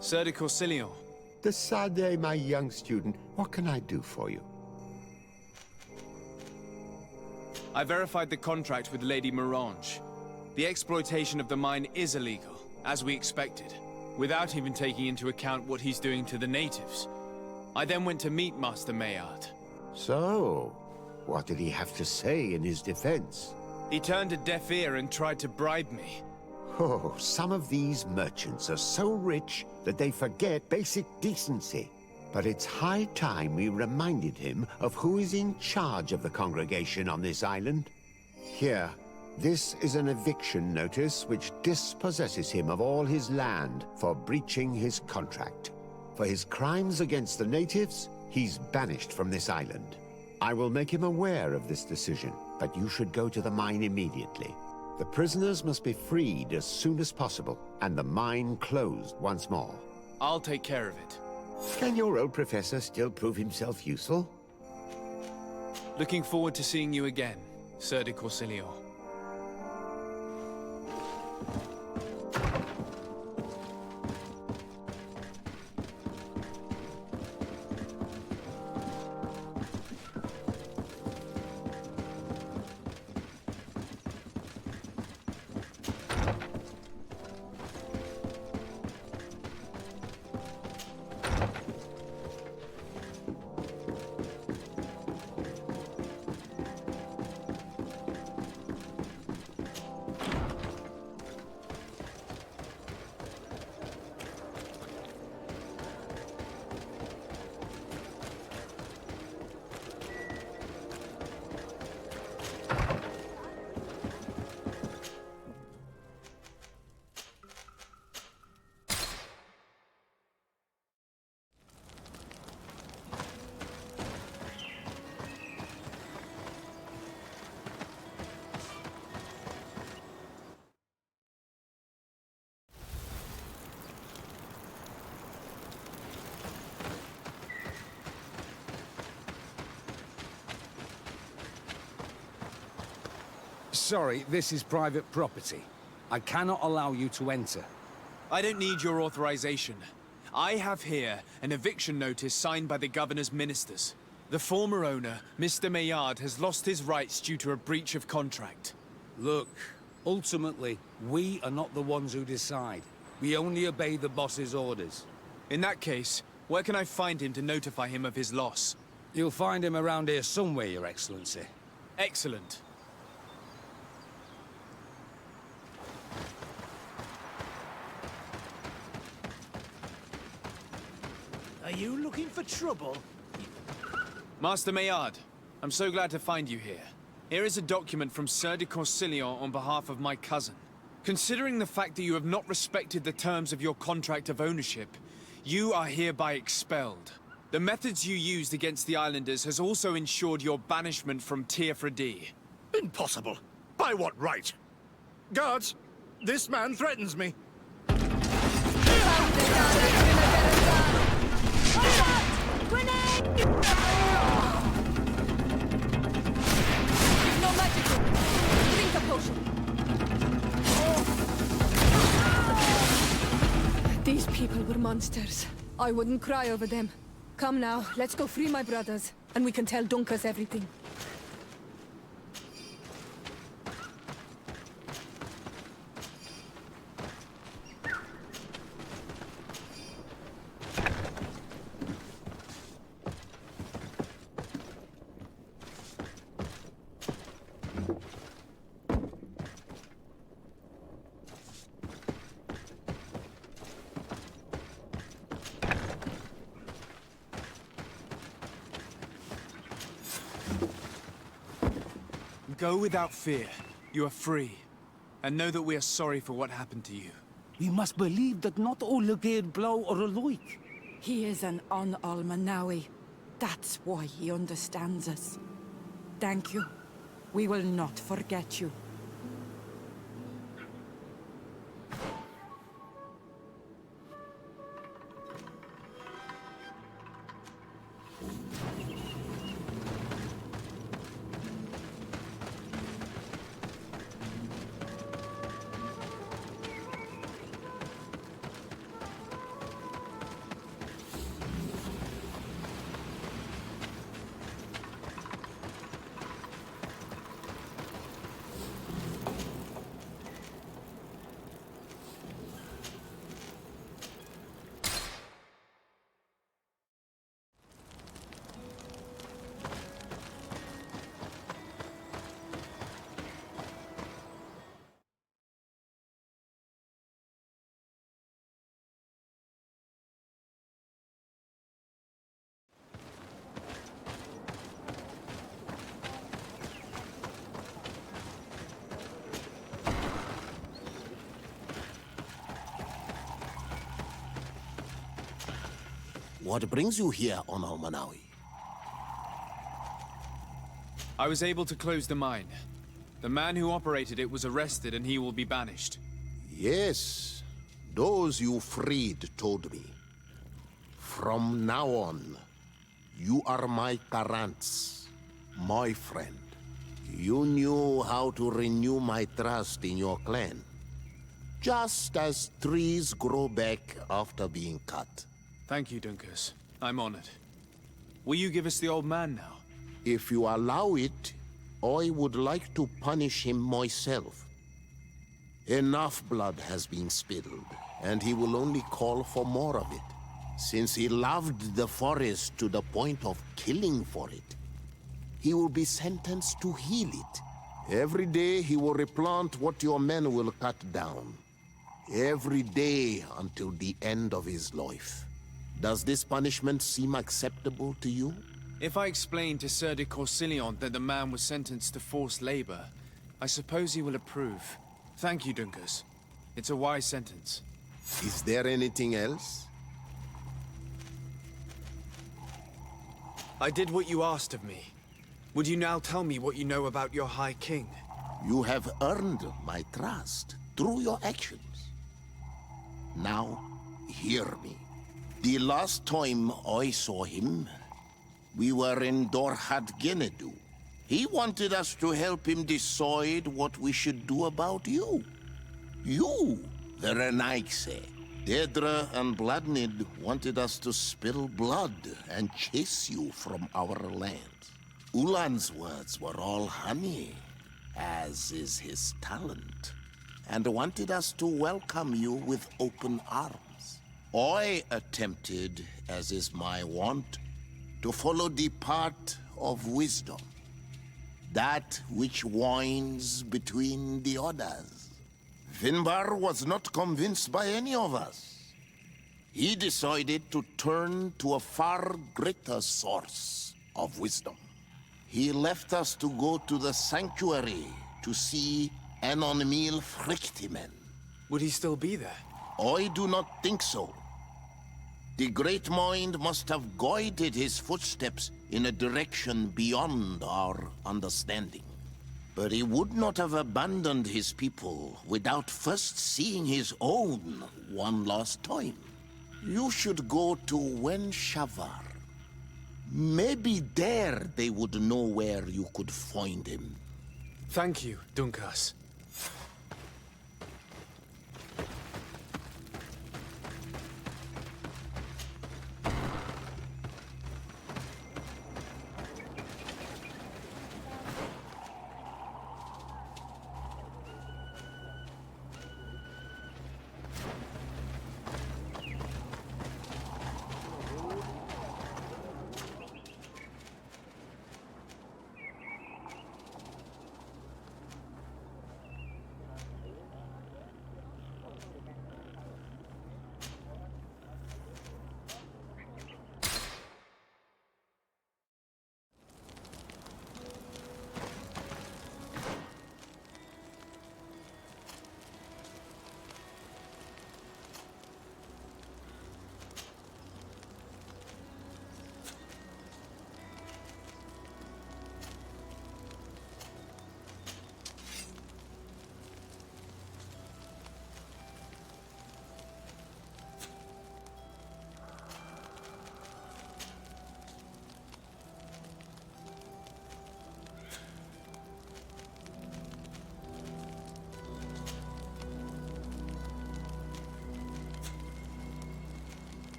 Sir de Corsilion. Decidez, my young student, what can I do for you? I verified the contract with Lady Mirange. The exploitation of the mine is illegal, as we expected, without even taking into account what he's doing to the natives. I then went to meet Master Maillard. So, what did he have to say in his defense? He turned a deaf ear and tried to bribe me. Oh, some of these merchants are so rich that they forget basic decency. But it's high time we reminded him of who is in charge of the congregation on this island. Here, this is an eviction notice which dispossesses him of all his land for breaching his contract. For his crimes against the natives, he's banished from this island. I will make him aware of this decision, but you should go to the mine immediately. The prisoners must be freed as soon as possible, and the mine closed once more. I'll take care of it. Can your old professor still prove himself useful? Looking forward to seeing you again, Sir de Corsilion. Sorry, this is private property. I cannot allow you to enter. I don't need your authorization. I have here an eviction notice signed by the governor's ministers. The former owner, Mr. Maillard, has lost his rights due to a breach of contract. Look, ultimately, we are not the ones who decide. We only obey the boss's orders. In that case, where can I find him to notify him of his loss? You'll find him around here somewhere, Your Excellency. Excellent. Are you looking for trouble? Master Maillard, I'm so glad to find you here. Here is a document from Sir de Corsilion on behalf of my cousin. Considering the fact that you have not respected the terms of your contract of ownership, you are hereby expelled. The methods you used against the islanders has also ensured your banishment from Tier-Fredi. Impossible. By what right? Guards, this man threatens me. No magical! Drink a potion! These people were my Monsters. I wouldn't cry over them. Come now, let's go free my brothers, and we can tell Dunkus everything. Go without fear. You are free. And know that we are sorry for what happened to you. We must believe that not all Lugir blow are alike. He is an Almanawi. That's why he understands us. Thank you. We will not forget you. What brings you here on Almanawi? I was able to close the mine. The man who operated it was arrested and he will be banished. Yes, those you freed told me. From now on, you are my Karants, my friend. You knew how to renew my trust in your clan. Just as trees grow back after being cut. Thank you, Dunkus. I'm honored. Will you give us the old man now? If you allow it, I would like to punish him myself. Enough blood has been spilled, and he will only call for more of it. Since he loved the forest to the point of killing for it, he will be sentenced to heal it. Every day he will replant what your men will cut down. Every day until the end of his life. Does this punishment seem acceptable to you? If I explain to Sir de Corsilion that the man was sentenced to forced labor, I suppose he will approve. Thank you, Dunkus. It's a wise sentence. Is there anything else? I did what you asked of me. Would you now tell me what you know about your High King? You have earned my trust through your actions. Now, hear me. The last time I saw him, we were in Dorhad Genedu. He wanted us to help him decide what we should do about you. You, the Renaigse. Dedra and Bladnid wanted us to spill blood and chase you from our land. Ulan's words were all honey, as is his talent, and wanted us to welcome you with open arms. I attempted, as is my wont, to follow the path of wisdom, that which winds between the others. Finbar was not convinced by any of us. He decided to turn to a far greater source of wisdom. He left us to go to the sanctuary to see Enonmil Frictimen. Would he still be there? I do not think so. The Great Mind must have guided his footsteps in a direction beyond our understanding. But he would not have abandoned his people without first seeing his own one last time. You should go to Wen Shavar. Maybe there they would know where you could find him. Thank you, Dunkas.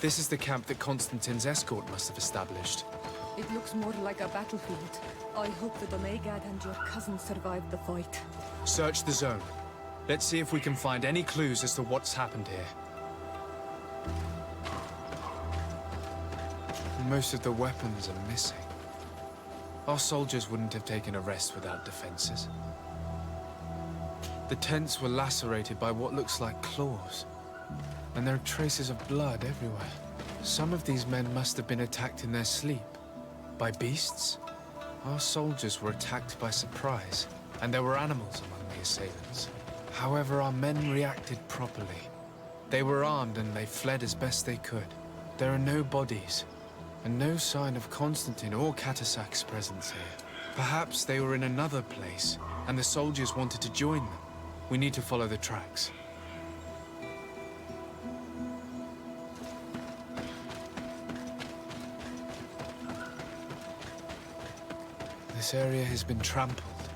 This is the camp that Constantine's escort must have established. It looks more like a battlefield. I hope the Domegad and your cousin survived the fight. Search the zone. Let's see if we can find any clues as to what's happened here. Most of the weapons are missing. Our soldiers wouldn't have taken a rest without defenses. The tents were lacerated by what looks like claws, and there are traces of blood everywhere. Some of these men must have been attacked in their sleep. By beasts? Our soldiers were attacked by surprise, and there were animals among the assailants. However, our men reacted properly. They were armed and they fled as best they could. There are no bodies, and no sign of Constantine or Catasac's presence here. Perhaps they were in another place, and the soldiers wanted to join them. We need to follow the tracks. This area has been trampled.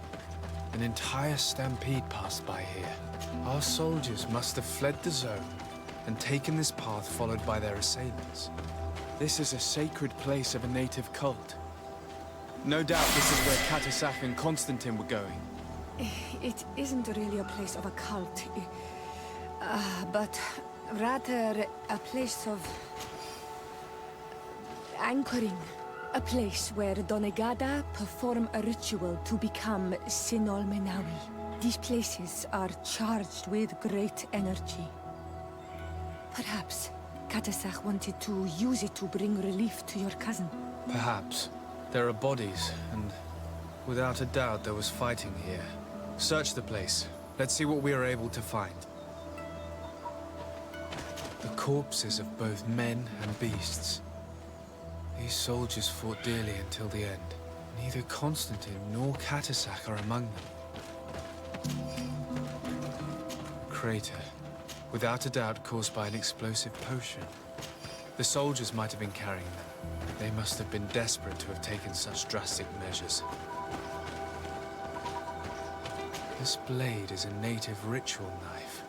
An entire stampede passed by here. Our soldiers must have fled the zone and taken this path followed by their assailants. This is a sacred place of a native cult. No doubt this is where Catasac and Constantine were going. It isn't really a place of a cult, but rather a place of anchoring. A place where Donegada perform a ritual to become Sinol Menawi. These places are charged with great energy. Perhaps Catasach wanted to use it to bring relief to your cousin. Perhaps. There are bodies, and without a doubt there was fighting here. Search the place. Let's see what we are able to find. The corpses of both men and beasts. These soldiers fought dearly until the end. Neither Constantine nor Catasac are among them. Crater. Without a doubt caused by an explosive potion. The soldiers might have been carrying them. They must have been desperate to have taken such drastic measures. This blade is a native ritual knife.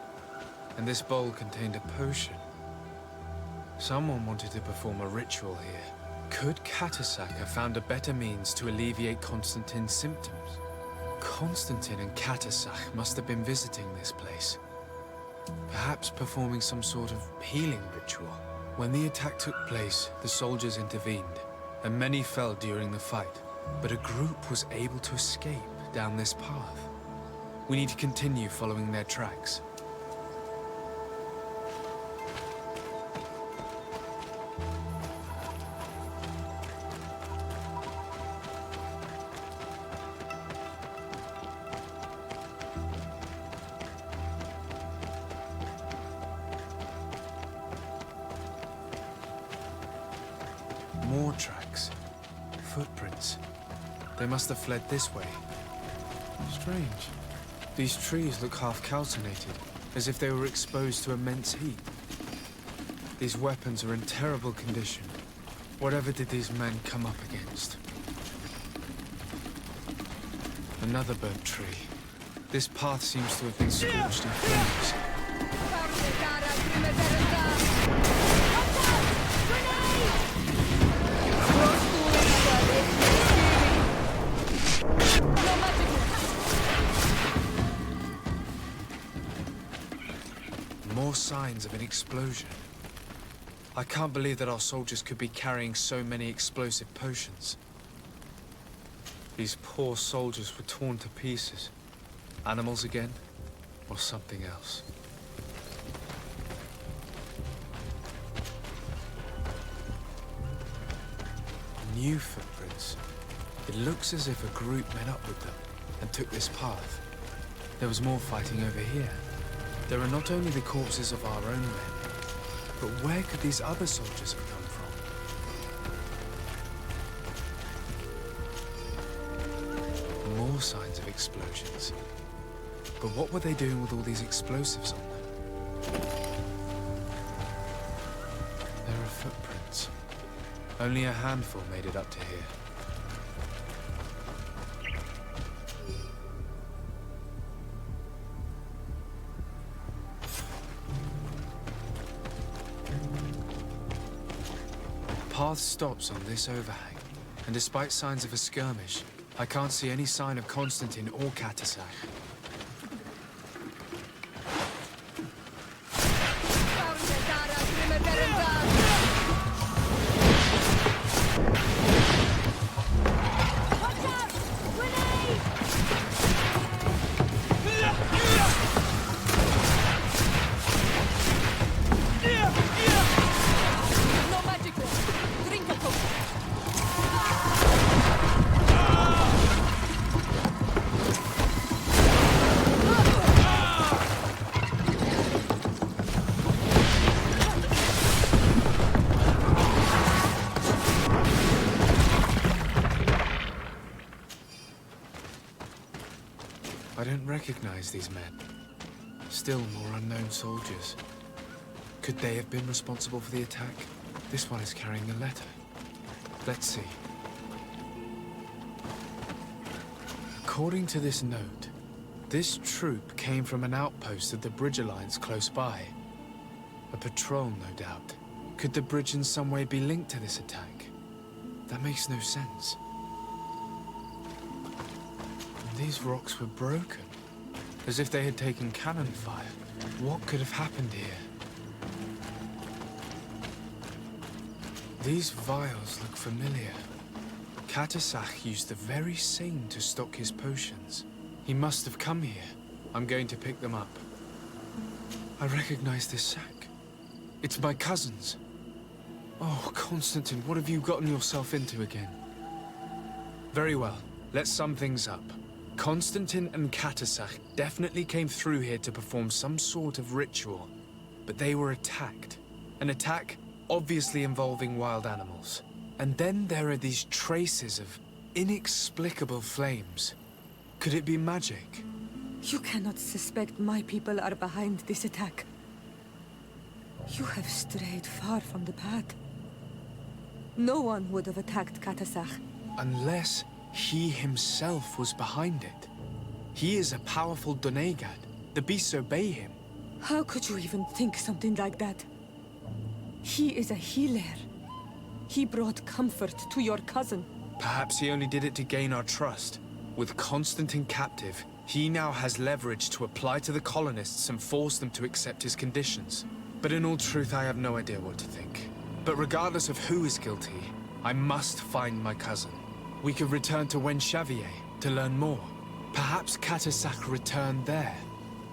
And this bowl contained a potion. Someone wanted to perform a ritual here. Could Catasac have found a better means to alleviate Constantine's symptoms? Constantine and Catasac must have been visiting this place. Perhaps performing some sort of healing ritual. When the attack took place, the soldiers intervened, and many fell during the fight. But a group was able to escape down this path. We need to continue following their tracks. More tracks. Footprints. They must have fled this way. Strange. These trees look half calcinated, as if they were exposed to immense heat. These weapons are in terrible condition. Whatever did these men come up against? Another burnt tree. This path seems to have been scorched in flames. More signs of an explosion. I can't believe that our soldiers could be carrying so many explosive potions. These poor soldiers were torn to pieces. Animals again, or something else. New footprints. It looks as if a group met up with them and took this path. There was more fighting over here. There are not only the corpses of our own men, but where could these other soldiers have come from? More signs of explosions. But what were they doing with all these explosives on them? There are footprints. Only a handful made it up to here. path stops on this overhang, and despite signs of a skirmish, I can't see any sign of Constantine or Katasak. I don't recognize these men. Still more unknown soldiers. Could they have been responsible for the attack? This one is carrying a letter. Let's see. According to this note, this troop came from an outpost of the Bridge Alliance close by. A patrol, no doubt. Could the bridge in some way be linked to this attack? That makes no sense. These rocks were broken, as if they had taken cannon fire. What could have happened here? These vials look familiar. Katasak used the very same to stock his potions. He must have come here. I'm going to pick them up. I recognize this sack. It's my cousin's. Oh, Constantine, what have you gotten yourself into again? Very well, let's sum things up. Constantine and Katasak definitely came through here to perform some sort of ritual, but they were attacked. An attack obviously involving wild animals. And then there are these traces of inexplicable flames. Could it be magic? You cannot suspect my people are behind this attack. You have strayed far from the path. No one would have attacked Katasak. Unless he himself was behind it. He is a powerful Donegad. The beasts obey him. How could you even think something like that? He is a healer. He brought comfort to your cousin. Perhaps he only did it to gain our trust. With Constantine captive, he now has leverage to apply to the colonists and force them to accept his conditions. But in all truth, I have no idea what to think. But regardless of who is guilty, I must find my cousin. We could return to Wenxavier to learn more. Perhaps Katasak returned there.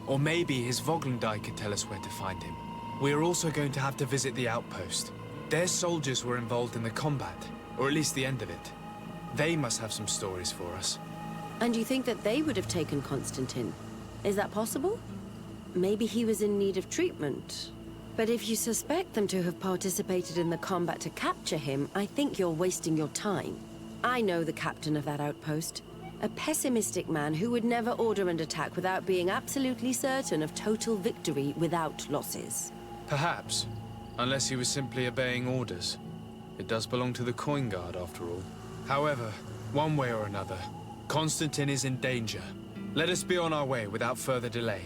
Or maybe his Voglendai could tell us where to find him. We are also going to have to visit the outpost. Their soldiers were involved in the combat, or at least the end of it. They must have some stories for us. And you think that they would have taken Constantine? Is that possible? Maybe he was in need of treatment. But if you suspect them to have participated in the combat to capture him, I think you're wasting your time. I know the captain of that outpost. A pessimistic man who would never order an attack without being absolutely certain of total victory without losses. Perhaps. Unless he was simply obeying orders. It does belong to the Coin Guard, after all. However, one way or another, Constantine is in danger. Let us be on our way without further delay.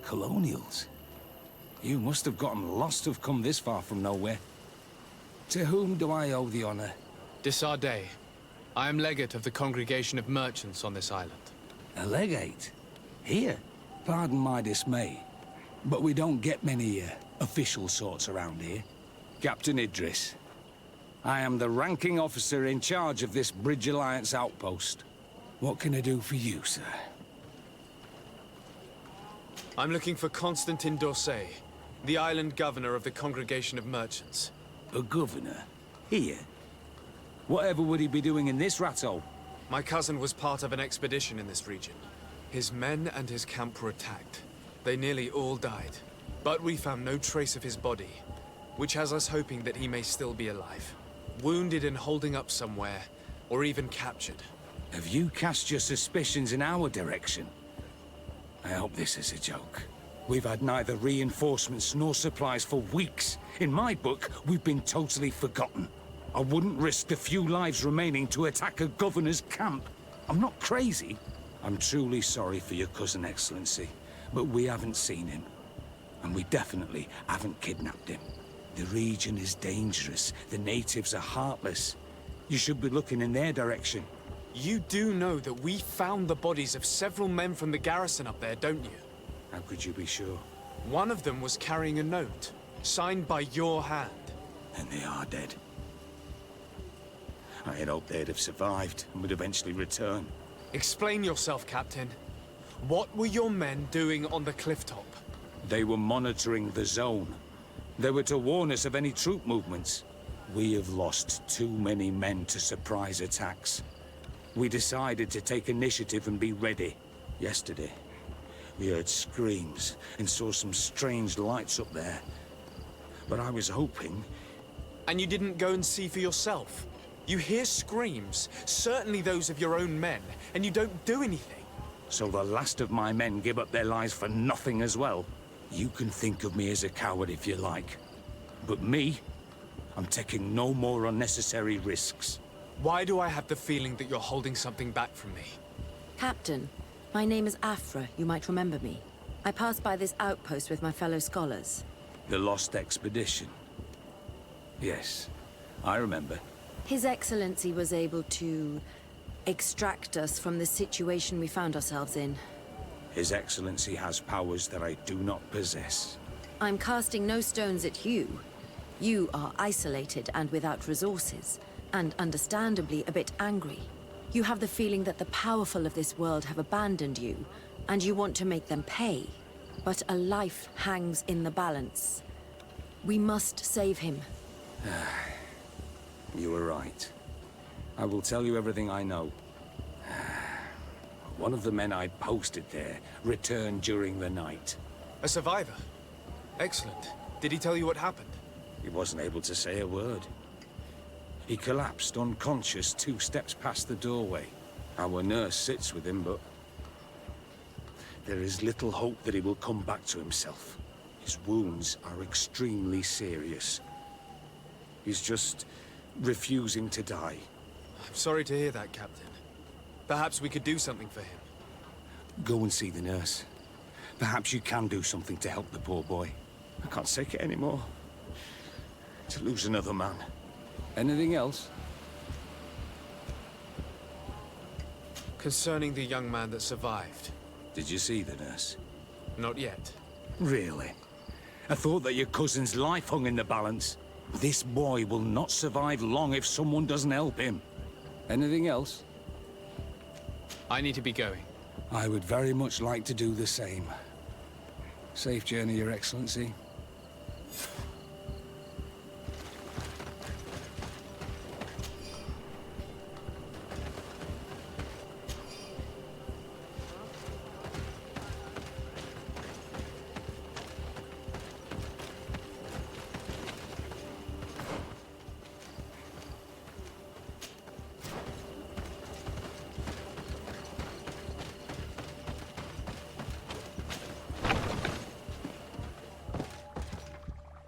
Colonials? You must have gotten lost to have come this far from nowhere. To whom do I owe the honor? Desardet. I am legate of the Congregation of Merchants on this island. A legate? Here? Pardon my dismay, but we don't get many official sorts around here. Captain Idris. I am the ranking officer in charge of this Bridge Alliance outpost. What can I do for you, sir? I'm looking for Constantin Dorset, the island governor of the Congregation of Merchants. A governor? Here? Whatever would he be doing in this rattle? My cousin was part of an expedition in this region. His men and his camp were attacked. They nearly all died. But we found no trace of his body, which has us hoping that he may still be alive. Wounded and holding up somewhere, or even captured. Have you cast your suspicions in our direction? I hope this is a joke. We've had neither reinforcements nor supplies for weeks. In my book, we've been totally forgotten. I wouldn't risk the few lives remaining to attack a governor's camp. I'm not crazy. I'm truly sorry for your cousin, Excellency, but we haven't seen him. And we definitely haven't kidnapped him. The region is dangerous. The natives are heartless. You should be looking in their direction. You do know that we found the bodies of several men from the garrison up there, don't you? How could you be sure? One of them was carrying a note, signed by your hand. And they are dead. I had hoped they'd have survived and would eventually return. Explain yourself, Captain. What were your men doing on the clifftop? They were monitoring the zone. They were to warn us of any troop movements. We have lost too many men to surprise attacks. We decided to take initiative and be ready. Yesterday, we heard screams and saw some strange lights up there. But I was hoping... And you didn't go and see for yourself? You hear screams, certainly those of your own men, and you don't do anything. So the last of my men give up their lives for nothing as well? You can think of me as a coward if you like. But me? I'm taking no more unnecessary risks. Why do I have the feeling that you're holding something back from me? Captain, my name is Afra. You might remember me. I passed by this outpost with my fellow scholars. The Lost Expedition. Yes, I remember. His Excellency was able to extract us from the situation we found ourselves in. His Excellency has powers that I do not possess. I'm casting no stones at you. You are isolated and without resources, and understandably a bit angry. You have the feeling that the powerful of this world have abandoned you, and you want to make them pay. But a life hangs in the balance. We must save him. You were right. I will tell you everything I know. One of the men I'd posted there returned during the night. A survivor? Excellent. Did he tell you what happened? He wasn't able to say a word. He collapsed unconscious 2 steps past the doorway. Our nurse sits with him, but there is little hope that he will come back to himself. His wounds are extremely serious. He's just refusing to die. I'm sorry to hear that, Captain. Perhaps we could do something for him. Go and see the nurse. Perhaps you can do something to help the poor boy. I can't take it anymore. To lose another man. Anything else? Concerning the young man that survived. Did you see the nurse? Not yet. Really? I thought that your cousin's life hung in the balance. This boy will not survive long if someone doesn't help him. Anything else? I need to be going. I would very much like to do the same. Safe journey, Your Excellency.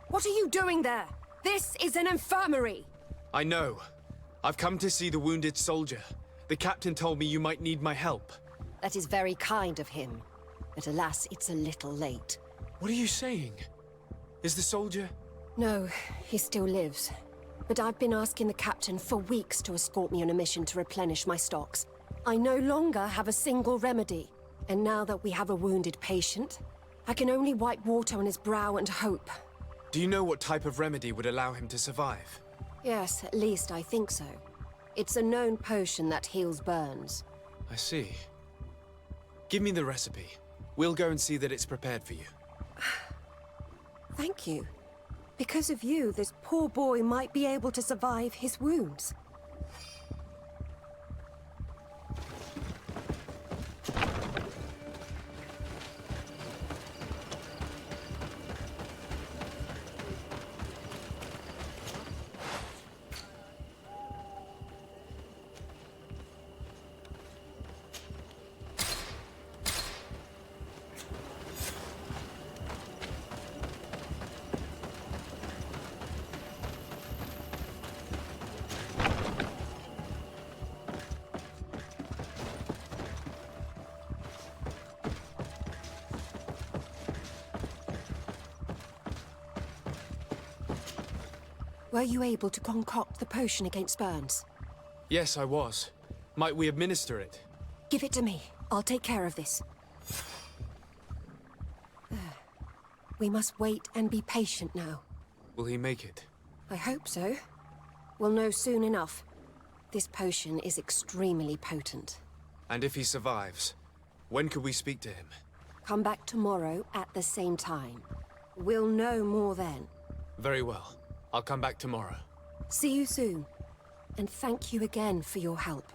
What are you doing there? This is an infirmary! I know. I've come to see the wounded soldier. The captain told me you might need my help. That is very kind of him. But alas, it's a little late. What are you saying? Is the soldier... No, he still lives. But I've been asking the captain for weeks to escort me on a mission to replenish my stocks. I no longer have a single remedy. And now that we have a wounded patient, I can only wipe water on his brow and hope. Do you know what type of remedy would allow him to survive? Yes, at least I think so. It's a known potion that heals burns. I see. Give me the recipe. We'll go and see that it's prepared for you. Thank you. Because of you, this poor boy might be able to survive his wounds. Were you able to concoct the potion against burns? Yes, I was. Might we administer it? Give it to me. I'll take care of this. We must wait and be patient now. Will he make it? I hope so. We'll know soon enough. This potion is extremely potent. And if he survives, when could we speak to him? Come back tomorrow at the same time. We'll know more then. Very well. I'll come back tomorrow. See you soon. And thank you again for your help.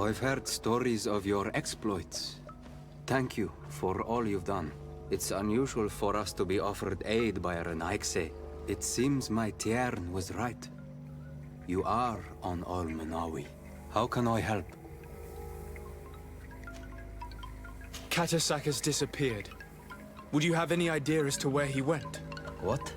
I've heard stories of your exploits. Thank you for all you've done. It's unusual for us to be offered aid by a Renaigse. It seems my Tiern was right. You are on Al-Manawi. How can I help? Katasak has disappeared. Would you have any idea as to where he went? What?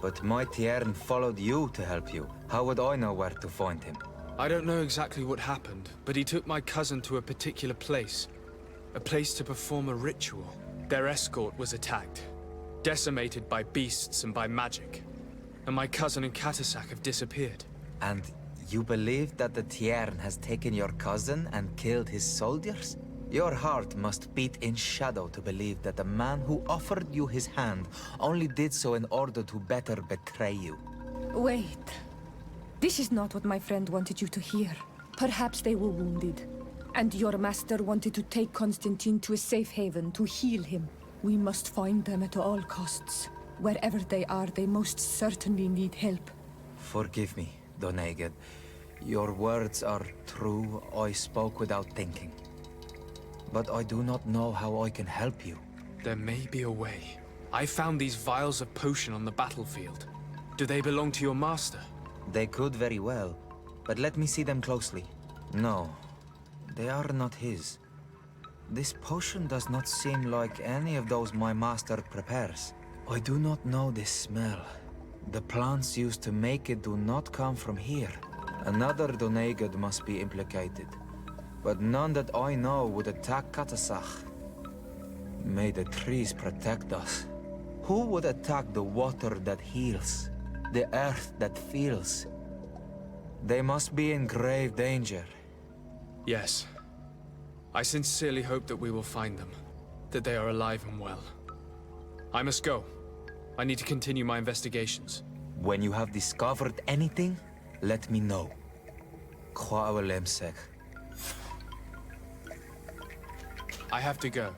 But my Tiern followed you to help you. How would I know where to find him? I don't know exactly what happened, but he took my cousin to a particular place. A place to perform a ritual. Their escort was attacked. Decimated by beasts and by magic. and my cousin and Katasak have disappeared. And you believe that the Tiern has taken your cousin and killed his soldiers? Your heart must beat in shadow to believe that the man who offered you his hand only did so in order to better betray you. Wait. This is not what my friend wanted you to hear. Perhaps they were wounded, and your master wanted to take Constantine to a safe haven to heal him. We must find them at all costs. Wherever they are, they most certainly need help. Forgive me, Doneged. Your words are true. I spoke without thinking. But I do not know how I can help you. There may be a way. I found these vials of potion on the battlefield. Do they belong to your master? They could very well, but let me see them closely. No, they are not his. This potion does not seem like any of those my master prepares. I do not know this smell. The plants used to make it do not come from here. Another Doneged must be implicated, but none that I know would attack Katasak. May the trees protect us. Who would attack the water that heals? The earth that feels? They must be in grave danger. Yes. I sincerely hope that we will find them. That they are alive and well. I must go. I need to continue my investigations. When you have discovered anything, let me know. I have to go.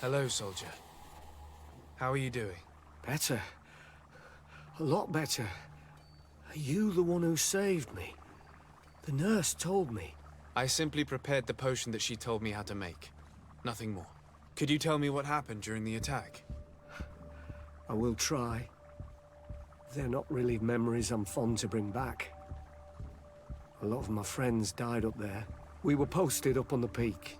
Hello, soldier. How are you doing? Better. A lot better. Are you the one who saved me? The nurse told me. I simply prepared the potion that she told me how to make. Nothing more. Could you tell me what happened during the attack? I will try. They're not really memories I'm fond to bring back. A lot of my friends died up there. We were posted up on the peak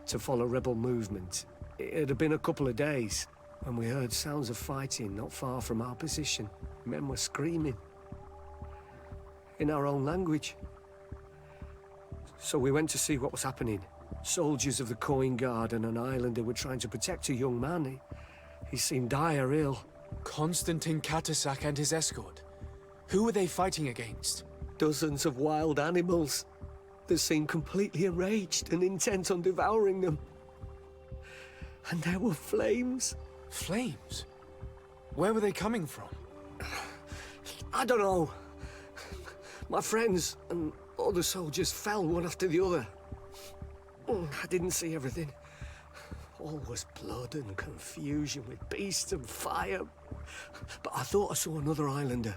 to follow rebel movement. It had been a couple of days when we heard sounds of fighting not far from our position. Men were screaming in our own language. So we went to see what was happening. Soldiers of the Coin Guard and an islander were trying to protect a young man. He seemed dire ill. Constantine Katasak and his escort. Who were they fighting against? Dozens of wild animals. They seemed completely enraged and intent on devouring them. And there were flames. Flames? Where were they coming from? I don't know. My friends and other soldiers fell one after the other. I didn't see everything. All was blood and confusion with beasts and fire. But I thought I saw another islander.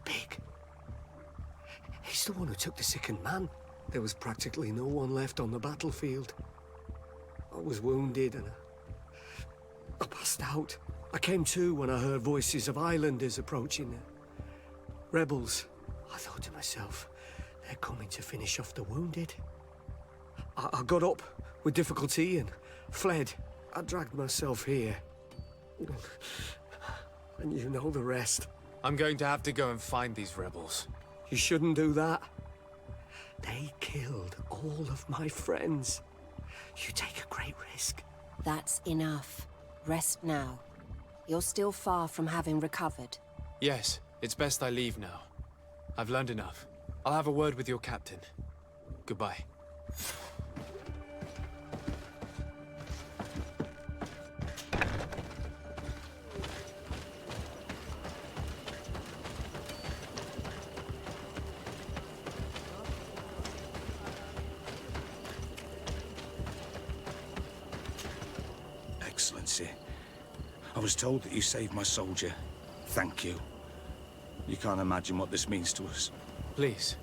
Big. He's the one who took the sickened man. There was practically no one left on the battlefield. I was wounded and I passed out. I came to when I heard voices of islanders approaching. Rebels. I thought to myself, they're coming to finish off the wounded. I got up, with difficulty and fled. I dragged myself here. And you know the rest. I'm going to have to go and find these rebels. You shouldn't do that. They killed all of my friends. You take a great risk. That's enough. Rest now. You're still far from having recovered. Yes, it's best I leave now. I've learned enough. I'll have a word with your captain. Goodbye. Excellency, I was told that you saved my soldier. Thank you. You can't imagine what this means to us. Please.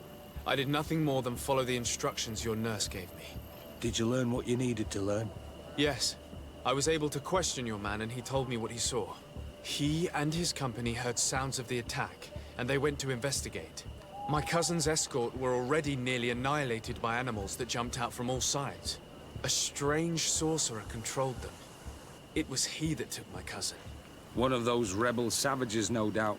I did nothing more than follow the instructions your nurse gave me. Did you learn what you needed to learn? Yes. I was able to question your man and he told me what he saw. He and his company heard sounds of the attack, and they went to investigate. My cousin's escort were already nearly annihilated by animals that jumped out from all sides. A strange sorcerer controlled them. It was he that took my cousin. One of those rebel savages, no doubt.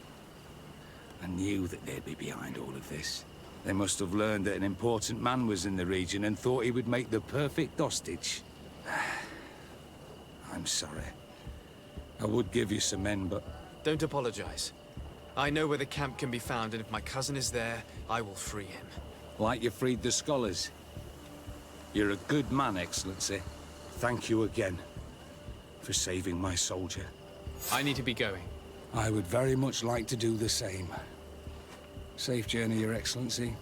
I knew that they'd be behind all of this. They must have learned that an important man was in the region and thought he would make the perfect hostage. I'm sorry. I would give you some men, but... Don't apologize. I know where the camp can be found, and if my cousin is there, I will free him. Like you freed the scholars. You're a good man, Excellency. Thank you again for saving my soldier. I need to be going. I would very much like to do the same. Safe journey, Your Excellency.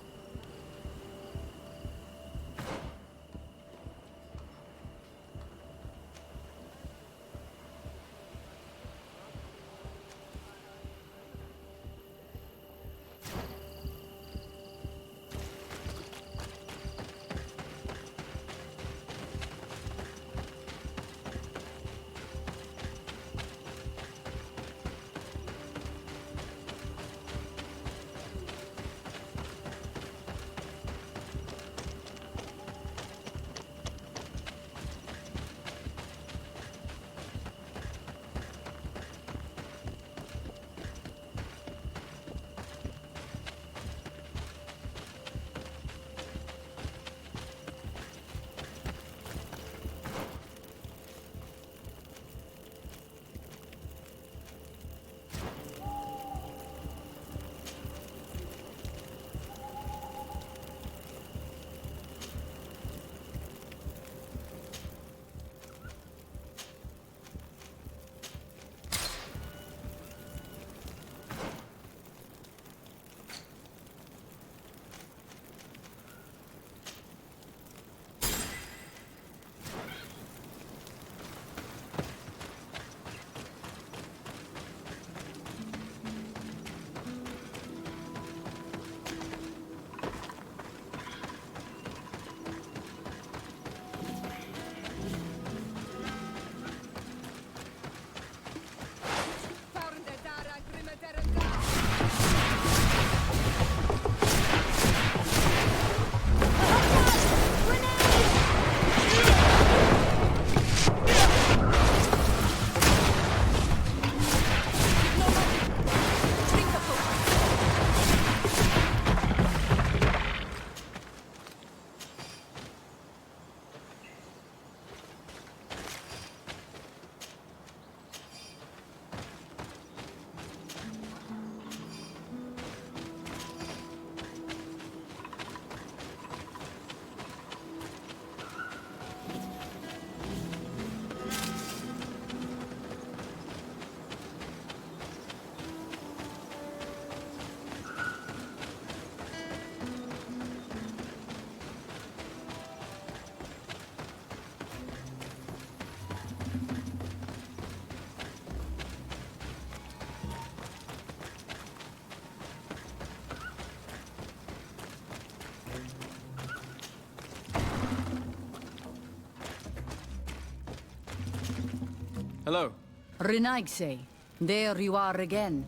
Hello. Renaigse, there you are again.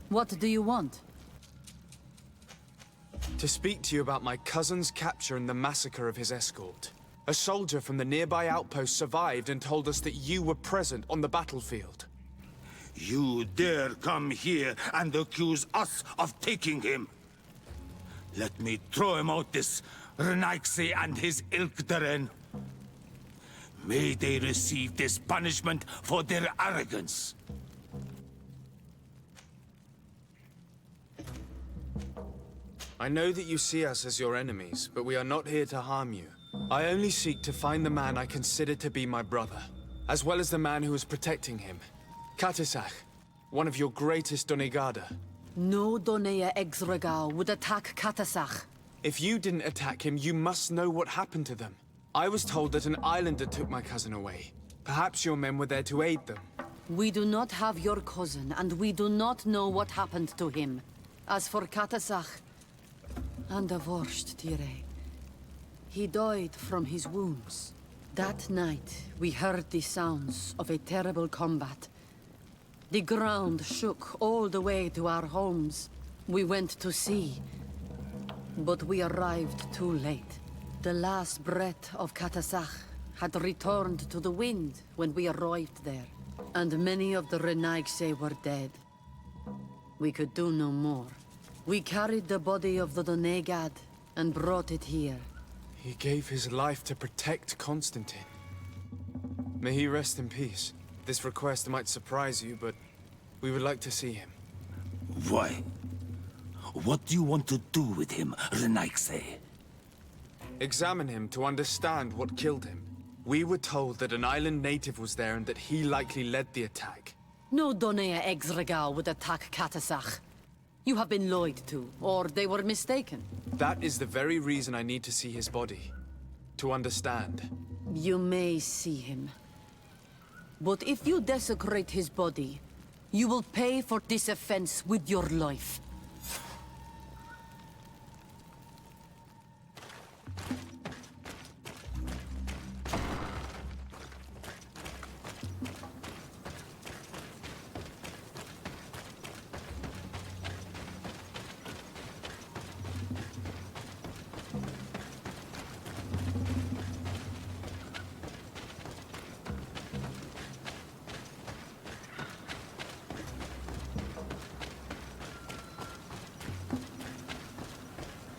What do you want? To speak to you about my cousin's capture and the massacre of his escort. A soldier from the nearby outpost survived and told us that you were present on the battlefield. You dare come here and accuse us of taking him? Let me throw him out this Renaigse and his Ilkdaren. May they receive this punishment for their arrogance. I know that you see us as your enemies, but we are not here to harm you. I only seek to find the man I consider to be my brother, as well as the man who is protecting him. Katisach, one of your greatest Donegada. No Donea Exregal would attack Katasach. If you didn't attack him, you must know what happened to them. I was told that an islander took my cousin away. Perhaps your men were there to aid them. We do not have your cousin, and we do not know what happened to him. As for Katasach, and the Vorst, Tire, he died from his wounds. That night, we heard the sounds of a terrible combat. The ground shook all the way to our homes. We went to see, but we arrived too late. The last breath of Katasach had returned to the wind when we arrived there, and many of the Renaigse were dead. We could do no more. We carried the body of the Donegad and brought it here. He gave his life to protect Constantine. May he rest in peace. This request might surprise you, but we would like to see him. Why? What do you want to do with him, Renaigse? Examine him to understand what killed him. We were told that an island native was there and that he likely led the attack. No Donea Exregal would attack Katasach. You have been lied to, or they were mistaken. That is the very reason I need to see his body. To understand. You may see him. But if you desecrate his body, you will pay for this offense with your life.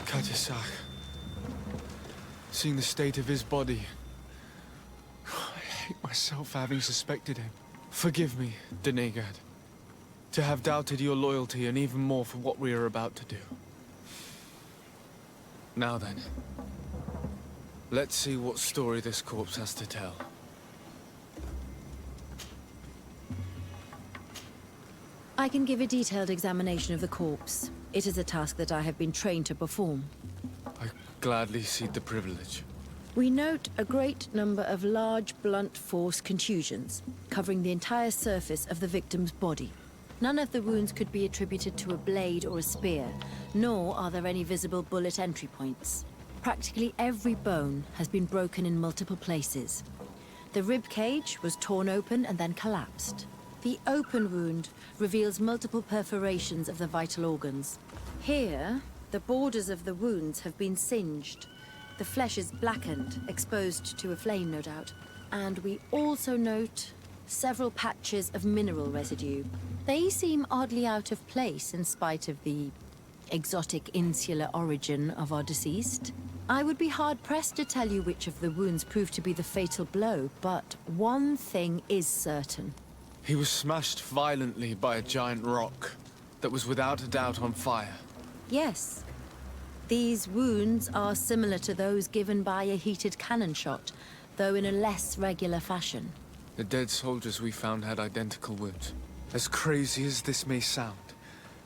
Katisach. Seeing the state of his body, I hate myself for having suspected him. Forgive me, Donegad, to have doubted your loyalty and even more for what we are about to do. Now then, let's see what story this corpse has to tell. I can give a detailed examination of the corpse. It is a task that I have been trained to perform. I gladly cede the privilege. We note a great number of large, blunt force contusions, covering the entire surface of the victim's body. None of the wounds could be attributed to a blade or a spear, nor are there any visible bullet entry points. Practically every bone has been broken in multiple places. The rib cage was torn open and then collapsed. The open wound reveals multiple perforations of the vital organs. Here, the borders of the wounds have been singed. The flesh is blackened, exposed to a flame, no doubt. And we also note several patches of mineral residue. They seem oddly out of place in spite of the exotic insular origin of our deceased. I would be hard-pressed to tell you which of the wounds proved to be the fatal blow, but one thing is certain. He was smashed violently by a giant rock that was without a doubt on fire. Yes. These wounds are similar to those given by a heated cannon shot, though in a less regular fashion. The dead soldiers we found had identical wounds. As crazy as this may sound,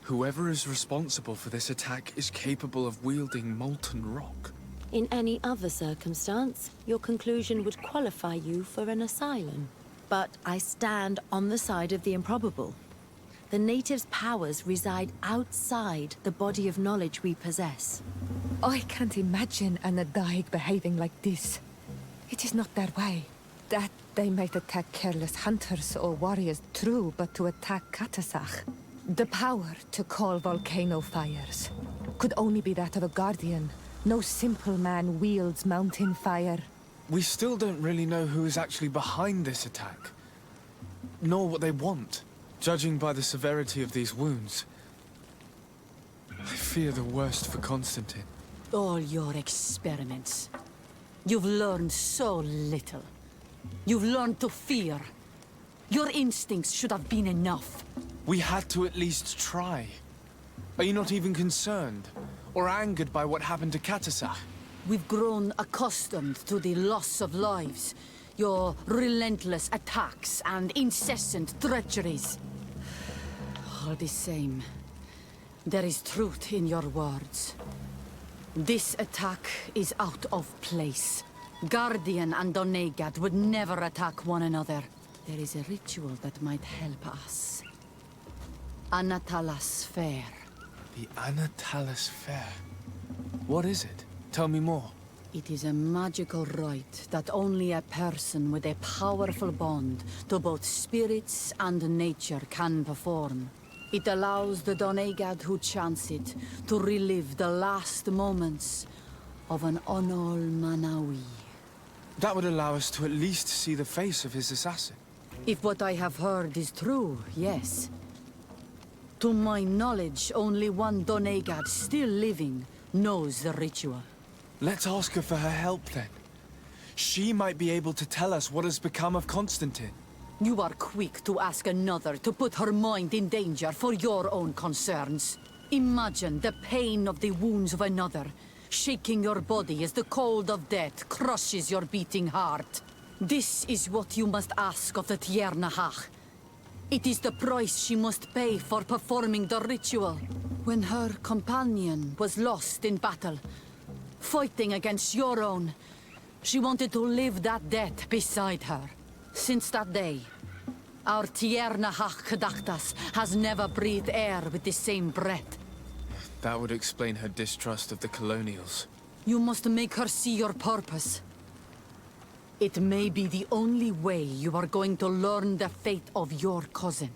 whoever is responsible for this attack is capable of wielding molten rock. In any other circumstance, your conclusion would qualify you for an asylum. But I stand on the side of the improbable. The natives' powers reside outside the body of knowledge we possess. I can't imagine an Adaig behaving like this. It is not their way. That they might attack careless hunters or warriors, true, but to attack Katasach, the power to call volcano fires, could only be that of a guardian. No simple man wields mountain fire. we still don't really know who is actually behind this attack, nor what they want. Judging by the severity of these wounds, I fear the worst for Constantine. All your experiments. You've learned so little. You've learned to fear. Your instincts should have been enough. We had to at least try. Are you not even concerned or angered by what happened to Katasach? We've grown accustomed to the loss of lives, your relentless attacks and incessant treacheries. All the same, there is truth in your words. This attack is out of place. Guardian and Donegad would never attack one another. There is a ritual that might help us. Anatalas Fair. The Anatalas Fair? What is it? Tell me more. It is a magical rite that only a person with a powerful bond to both spirits and nature can perform. It allows the Donegad who chants it to relive the last moments of an Onol Manawi. That would allow us to at least see the face of his assassin. If what I have heard is true, yes. To my knowledge, only one Donegad still living knows the ritual. Let's ask her for her help then. She might be able to tell us what has become of Constantine. You are quick to ask another to put her mind in danger for your own concerns. Imagine the pain of the wounds of another, shaking your body as the cold of death crushes your beating heart. This is what you must ask of the Tiernahach. It is the price she must pay for performing the ritual. When her companion was lost in battle, fighting against your own, she wanted to live that death beside her. Since that day, our Tiernahach Kadaktas has never breathed air with the same breath. That would explain her distrust of the colonials. You must make her see your purpose. It may be the only way you are going to learn the fate of your cousin.